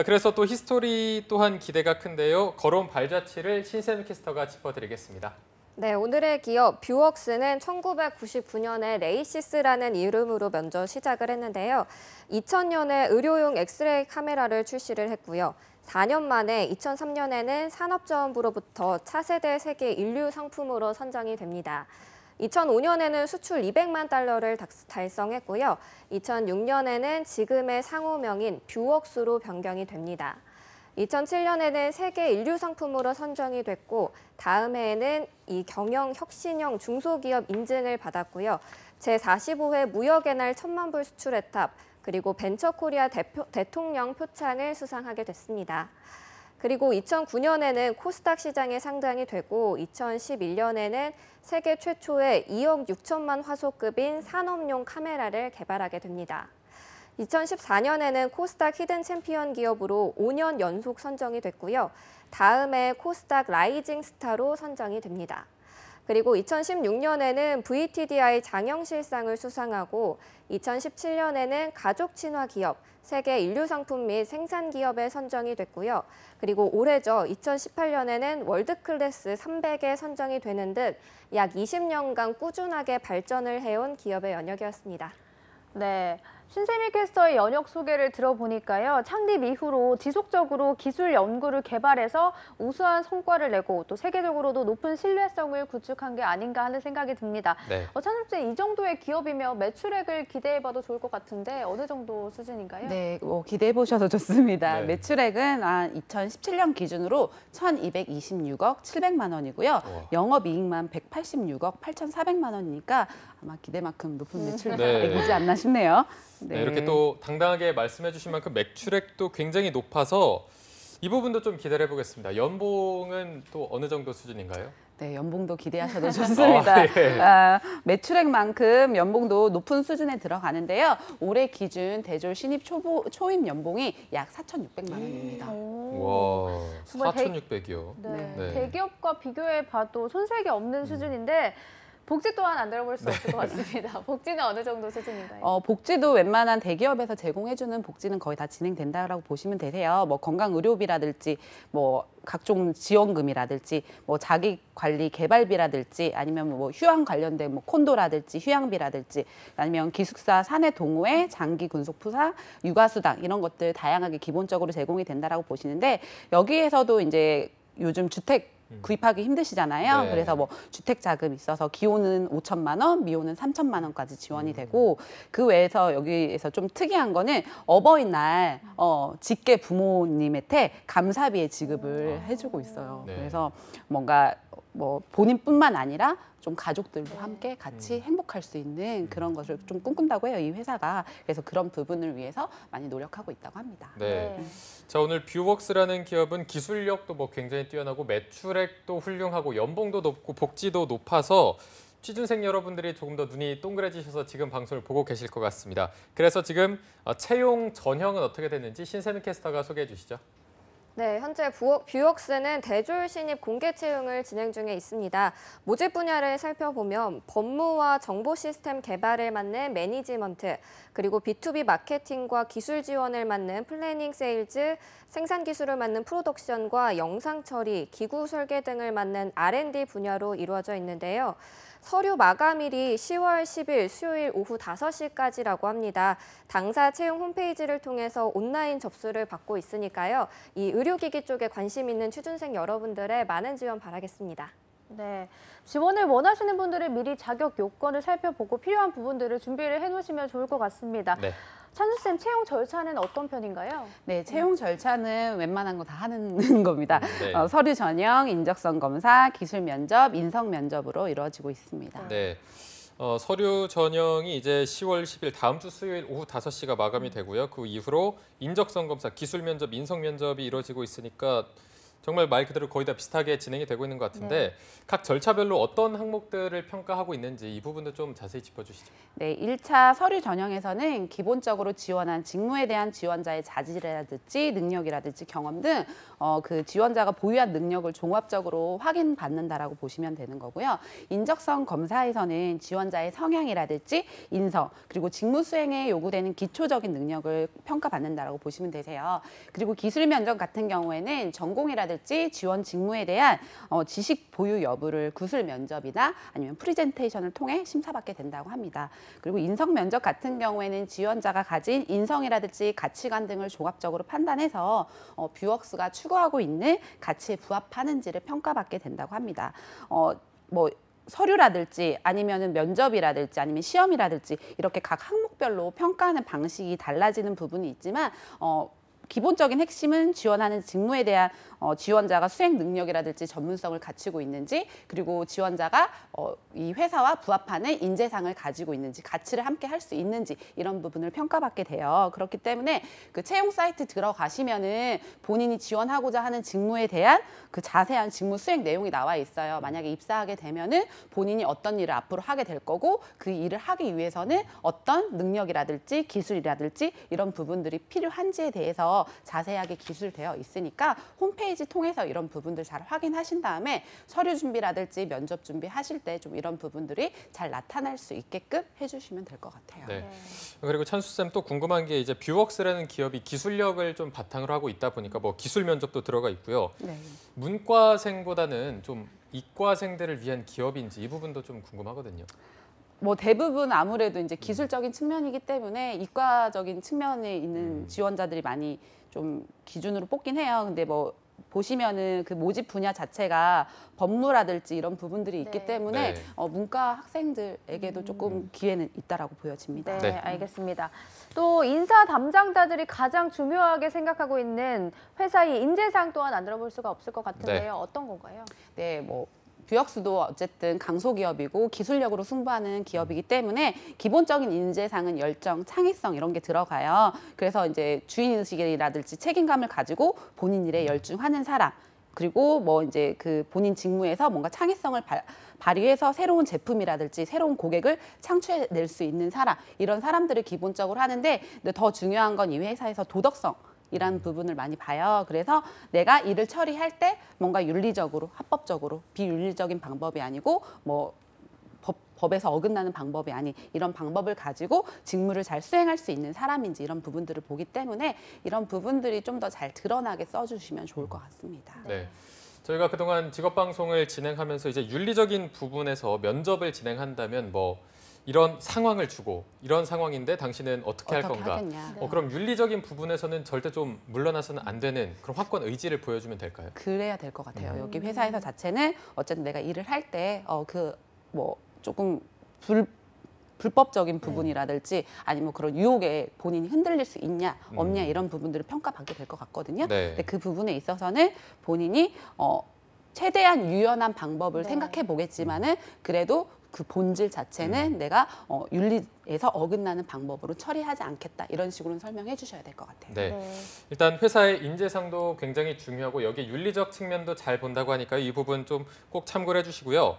그래서 또 히스토리 또한 기대가 큰데요. 걸어온 발자취를 신세미 캐스터가 짚어드리겠습니다.
네, 오늘의 기업 뷰웍스는 1999년에 레이시스라는 이름으로 먼저 시작을 했는데요. 2000년에 의료용 엑스레이 카메라를 출시를 했고요. 4년 만에 2003년에는 산업자원부로부터 차세대 세계 인류 상품으로 선정이 됩니다. 2005년에는 수출 200만 달러를 달성했고요. 2006년에는 지금의 상호명인 뷰웍스로 변경이 됩니다. 2007년에는 세계 인류 상품으로 선정이 됐고 다음 해에는 이 경영 혁신형 중소기업 인증을 받았고요. 제45회 무역의 날 1000만 불 수출 혜탑 그리고 벤처코리아 대통령 표창을 수상하게 됐습니다. 그리고 2009년에는 코스닥 시장에 상장이 되고 2011년에는 세계 최초의 2억 6천만 화소급인 산업용 카메라를 개발하게 됩니다. 2014년에는 코스닥 히든 챔피언 기업으로 5년 연속 선정이 됐고요. 다음해 코스닥 라이징 스타로 선정이 됩니다. 그리고 2016년에는 VTDI 장영실상을 수상하고 2017년에는 가족 친화 기업, 세계 인류 상품 및 생산 기업에 선정이 됐고요. 그리고 올해죠. 2018년에는 월드클래스 300에 선정이 되는 등 약 20년간 꾸준하게 발전을 해온 기업의 연역이었습니다.
네. 신세미 캐스터의 연역 소개를 들어보니까요. 창립 이후로 지속적으로 기술 연구를 개발해서 우수한 성과를 내고 또 세계적으로도 높은 신뢰성을 구축한 게 아닌가 하는 생각이 듭니다.
네.
찬업제 이 정도의 기업이면 매출액을 기대해봐도 좋을 것 같은데 어느 정도 수준인가요?
네, 기대해 보셔도 좋습니다.
네.
매출액은 2017년 기준으로 1,226억 700만 원이고요.
우와.
영업이익만 186억 8,400만 원이니까 아마 기대만큼 높은 매출액이지
네.
않나 싶네요.
네, 이렇게 또 당당하게 말씀해 주신 만큼 매출액도 굉장히 높아서 이 부분도 좀 기대를 해보겠습니다. 연봉은 또 어느 정도 수준인가요?
네, 연봉도 기대하셔도 좋습니다.
예.
매출액만큼 연봉도 높은 수준에 들어가는데요. 올해 기준 대졸 신입 초임 연봉이 약 4,600만 원입니다.
와,
정말
4,600이요.
네.
네.
대기업과 비교해봐도 손색이 없는 수준인데 복지 또한 안 들어볼 수 없을 것 같습니다. 복지는 어느 정도 수준인가요?
복지도 웬만한 대기업에서 제공해주는 복지는 거의 다 진행된다라고 보시면 되세요. 뭐 건강의료비라든지 뭐 각종 지원금이라든지 뭐 자기관리 개발비라든지 아니면 뭐 휴양 관련된 뭐 콘도라든지 휴양비라든지 아니면 기숙사 사내 동호회 장기 군속 푸사 육아수당 이런 것들 다양하게 기본적으로 제공이 된다라고 보시는데 여기에서도 이제 요즘 주택 구입하기 힘드시잖아요.
네.
그래서 뭐 주택 자금 있어서 기호는 5천만 원, 미호는 3천만 원까지 지원이 되고 그 외에서 여기에서 좀 특이한 거는 어버이날 직계 부모님한테 감사비의 지급을 해주고 있어요.
네.
그래서 뭔가 뭐 본인뿐만 아니라 좀 가족들도 함께 같이 행복할 수 있는 그런 것을 좀 꿈꾼다고 해요, 이 회사가. 그래서 그런 부분을 위해서 많이 노력하고 있다고 합니다.
네. 자, 오늘 뷰웍스라는 기업은 기술력도 뭐 굉장히 뛰어나고 매출액도 훌륭하고 연봉도 높고 복지도 높아서 취준생 여러분들이 조금 더 눈이 동그래지셔서 지금 방송을 보고 계실 것 같습니다. 그래서 지금 채용 전형은 어떻게 됐는지 신세미 캐스터가 소개해 주시죠.
네, 현재 뷰웍스는 대졸 신입 공개 채용을 진행 중에 있습니다. 모집 분야를 살펴보면 법무와 정보 시스템 개발을 맡는 매니지먼트, 그리고 B2B 마케팅과 기술 지원을 맡는 플래닝 세일즈, 생산 기술을 맡는 프로덕션과 영상 처리, 기구 설계 등을 맡는 R&D 분야로 이루어져 있는데요. 서류 마감일이 10월 10일 수요일 오후 5시까지라고 합니다. 당사 채용 홈페이지를 통해서 온라인 접수를 받고 있으니까요. 이 의료기기 쪽에 관심 있는 취준생 여러분들의 많은 지원 바라겠습니다.
네, 지원을 원하시는 분들은 미리 자격 요건을 살펴보고 필요한 부분들을 준비를 해놓으시면 좋을 것 같습니다.
네.
찬수쌤, 채용 절차는 어떤 편인가요?
네, 채용 절차는 웬만한 거 다 하는 겁니다.
네.
서류 전형, 인적성 검사, 기술 면접, 인성 면접으로 이루어지고 있습니다.
네. 서류 전형이 이제 10월 10일 다음 주 수요일 오후 5시가 마감이 되고요. 그 이후로 인적성 검사, 기술 면접, 인성 면접이 이루어지고 있으니까 정말 말 그대로 거의 다 비슷하게 진행이 되고 있는 것 같은데 각 절차별로 어떤 항목들을 평가하고 있는지 이 부분도 좀 자세히 짚어주시죠.
네, 1차 서류 전형에서는 기본적으로 지원한 직무에 대한 지원자의 자질이라든지 능력이라든지 경험 등 그 지원자가 보유한 능력을 종합적으로 확인받는다라고 보시면 되는 거고요. 인적성 검사에서는 지원자의 성향이라든지 인성, 그리고 직무 수행에 요구되는 기초적인 능력을 평가받는다라고 보시면 되세요. 그리고 기술 면접 같은 경우에는 전공이라든지 지원 직무에 대한 지식 보유 여부를 구술 면접이나 아니면 프리젠테이션을 통해 심사받게 된다고 합니다. 그리고 인성 면접 같은 경우에는 지원자가 가진 인성이라든지 가치관 등을 종합적으로 판단해서 뷰웍스가 추구하고 있는 가치에 부합하는지를 평가받게 된다고 합니다. 뭐 서류라든지 아니면은 면접이라든지 아니면 시험이라든지 이렇게 각 항목별로 평가하는 방식이 달라지는 부분이 있지만 기본적인 핵심은 지원하는 직무에 대한 지원자가 수행 능력이라든지 전문성을 갖추고 있는지, 그리고 지원자가 이 회사와 부합하는 인재상을 가지고 있는지, 가치를 함께 할 수 있는지 이런 부분을 평가받게 돼요. 그렇기 때문에 그 채용 사이트 들어가시면은 본인이 지원하고자 하는 직무에 대한 그 자세한 직무 수행 내용이 나와 있어요. 만약에 입사하게 되면은 본인이 어떤 일을 앞으로 하게 될 거고 그 일을 하기 위해서는 어떤 능력이라든지 기술이라든지 이런 부분들이 필요한지에 대해서 자세하게 기술되어 있으니까 홈페이지 통해서 이런 부분들 잘 확인하신 다음에 서류 준비라든지 면접 준비하실 때 좀 이런 부분들이 잘 나타날 수 있게끔 해주시면 될 것 같아요.
네. 그리고 찬수쌤 또 궁금한 게 이제 뷰웍스라는 기업이 기술력을 좀 바탕으로 하고 있다 보니까 뭐 기술 면접도 들어가 있고요.
네.
문과생보다는 좀 이과생들을 위한 기업인지 이 부분도 좀 궁금하거든요.
뭐 대부분 아무래도 이제 기술적인 측면이기 때문에 이과적인 측면에 있는 지원자들이 많이 좀 기준으로 뽑긴 해요. 근데 뭐 보시면은 그 모집 분야 자체가 법무라든지 이런 부분들이 있기 때문에 문과 학생들에게도 조금 기회는 있다라고 보여집니다.
네, 알겠습니다. 또 인사 담당자들이 가장 중요하게 생각하고 있는 회사의 인재상 또한 안 들어볼 수가 없을 것 같은데요. 어떤 건가요?
네, 뭐 뷰웍스도 어쨌든 강소기업이고 기술력으로 승부하는 기업이기 때문에 기본적인 인재상은 열정, 창의성 이런 게 들어가요. 그래서 이제 주인의식이라든지 책임감을 가지고 본인 일에 열중하는 사람, 그리고 뭐 이제 그 본인 직무에서 뭔가 창의성을 발휘해서 새로운 제품이라든지 새로운 고객을 창출해낼 수 있는 사람, 이런 사람들을 기본적으로 하는데, 근데 더 중요한 건 이 회사에서 도덕성 이라는 부분을 많이 봐요. 그래서 내가 일을 처리할 때 뭔가 윤리적으로, 합법적으로, 비윤리적인 방법이 아니고 뭐 법에서 어긋나는 방법이 아닌 이런 방법을 가지고 직무를 잘 수행할 수 있는 사람인지 이런 부분들을 보기 때문에 이런 부분들이 좀 더 잘 드러나게 써주시면 좋을 것 같습니다.
네. 저희가 그동안 직업방송을 진행하면서 이제 윤리적인 부분에서 면접을 진행한다면 뭐 이런 상황을 주고 이런 상황인데 당신은 어떻게 할 건가? 그럼 윤리적인 부분에서는 절대 좀 물러나서는 안 되는 그런 확고한 의지를 보여주면 될까요?
그래야 될 것 같아요. 여기 회사에서 자체는 어쨌든 내가 일을 할 때 그 뭐 조금 불법적인 부분이라든지 아니면 그런 유혹에 본인이 흔들릴 수 있냐 없냐 이런 부분들을 평가받게 될 것 같거든요. 근데 그 부분에 있어서는 본인이 최대한 유연한 방법을 생각해 보겠지만은 그래도 그 본질 자체는 내가 윤리에서 어긋나는 방법으로 처리하지 않겠다. 이런 식으로는 설명해 주셔야 될 것 같아요.
네. 일단 회사의 인재상도 굉장히 중요하고 여기에 윤리적 측면도 잘 본다고 하니까 이 부분 좀 꼭 참고를 해주시고요.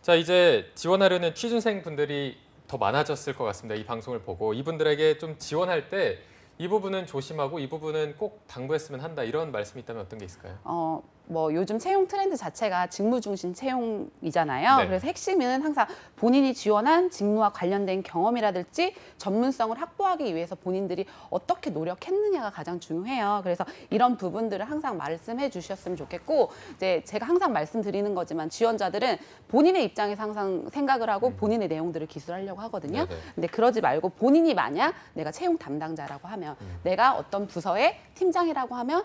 자, 이제 지원하려는 취준생 분들이 더 많아졌을 것 같습니다. 이 방송을 보고 이분들에게 좀 지원할 때 이 부분은 조심하고 이 부분은 꼭 당부했으면 한다 이런 말씀이 있다면 어떤 게 있을까요?
뭐 요즘 채용 트렌드 자체가 직무 중심 채용이잖아요.
네.
그래서 핵심은 항상 본인이 지원한 직무와 관련된 경험이라든지 전문성을 확보하기 위해서 본인들이 어떻게 노력했느냐가 가장 중요해요. 그래서 이런 부분들을 항상 말씀해 주셨으면 좋겠고, 이제 제가 항상 말씀드리는 거지만 지원자들은 본인의 입장에서 항상 생각을 하고 본인의 내용들을 기술하려고 하거든요.
네네.
근데 그러지 말고 본인이 만약 내가 채용 담당자라고 하면 내가 어떤 부서의 팀장이라고 하면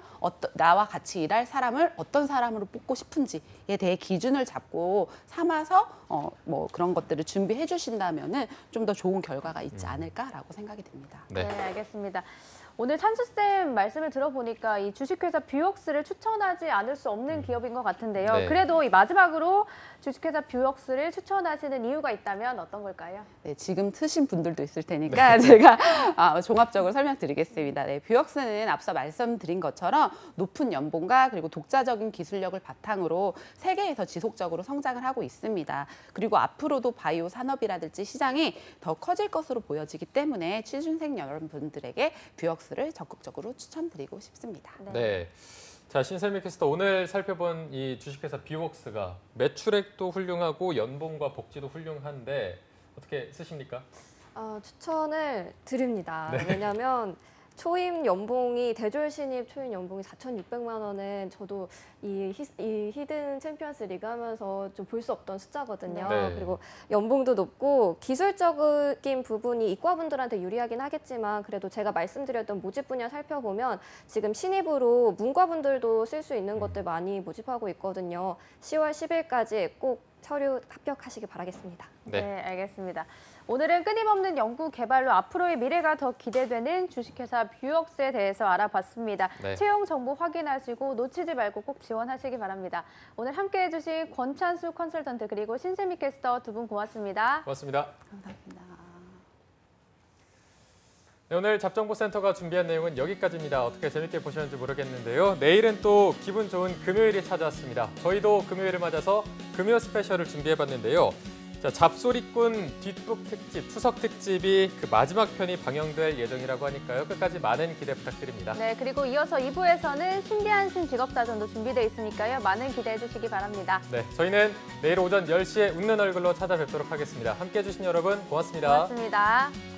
나와 같이 일할 사람을 어떤 사람으로 뽑고 싶은지에 대해 기준을 잡고 삼아서 뭐 그런 것들을 준비해 주신다면은 좀 더 좋은 결과가 있지 않을까라고 생각이 듭니다.
네, 알겠습니다. 오늘 찬수쌤 말씀을 들어보니까 이 주식회사 뷰역스를 추천하지 않을 수 없는 기업인 것 같은데요.
네.
그래도 이 마지막으로 주식회사 뷰역스를 추천하시는 이유가 있다면 어떤 걸까요?
네, 지금 트신 분들도 있을 테니까 제가 종합적으로 설명드리겠습니다. 네, 뷰역스는 앞서 말씀드린 것처럼 높은 연봉과 그리고 독자적인 기술력을 바탕으로 세계에서 지속적으로 성장을 하고 있습니다. 그리고 앞으로도 바이오 산업이라든지 시장이 더 커질 것으로 보여지기 때문에 취준생 여러분들에게 뷰역스를 적극적으로 추천드리고 싶습니다.
네. 자, 신설미 캐스터 오늘 살펴본 이 주식회사 뷰웍스가 매출액도 훌륭하고 연봉과 복지도 훌륭한데 어떻게 쓰십니까?
추천을 드립니다.
네.
왜냐하면 초임 연봉이 대졸 신입 초임 연봉이 4,600만 원은 저도 이 히든 챔피언스 리그 하면서 좀 볼 수 없던 숫자거든요.
네.
그리고 연봉도 높고 기술적인 부분이 이과분들한테 유리하긴 하겠지만 그래도 제가 말씀드렸던 모집 분야 살펴보면 지금 신입으로 문과분들도 쓸 수 있는 것들 많이 모집하고 있거든요. 10월 10일까지 꼭 서류 합격하시기 바라겠습니다.
네, 알겠습니다. 오늘은 끊임없는 연구 개발로 앞으로의 미래가 더 기대되는 주식회사 뷰역스에 대해서 알아봤습니다.
네.
채용 정보 확인하시고 놓치지 말고 꼭 지원하시기 바랍니다. 오늘 함께해 주신 권찬수 컨설턴트 그리고 신세미 캐스터 두 분 고맙습니다.
고맙습니다.
감사합니다.
네, 오늘 잡정보센터가 준비한 내용은 여기까지입니다. 어떻게 재밌게 보셨는지 모르겠는데요. 내일은 또 기분 좋은 금요일이 찾아왔습니다. 저희도 금요일을 맞아서 금요 스페셜을 준비해봤는데요. 자, 잡소리꾼 뒷북 특집, 추석 특집이 그 마지막 편이 방영될 예정이라고 하니까요. 끝까지 많은 기대 부탁드립니다.
네, 그리고 이어서 2부에서는 신비한 신직업사전도 준비되어 있으니까요. 많은 기대해 주시기 바랍니다.
네, 저희는 내일 오전 10시에 웃는 얼굴로 찾아뵙도록 하겠습니다. 함께해 주신 여러분 고맙습니다.
고맙습니다.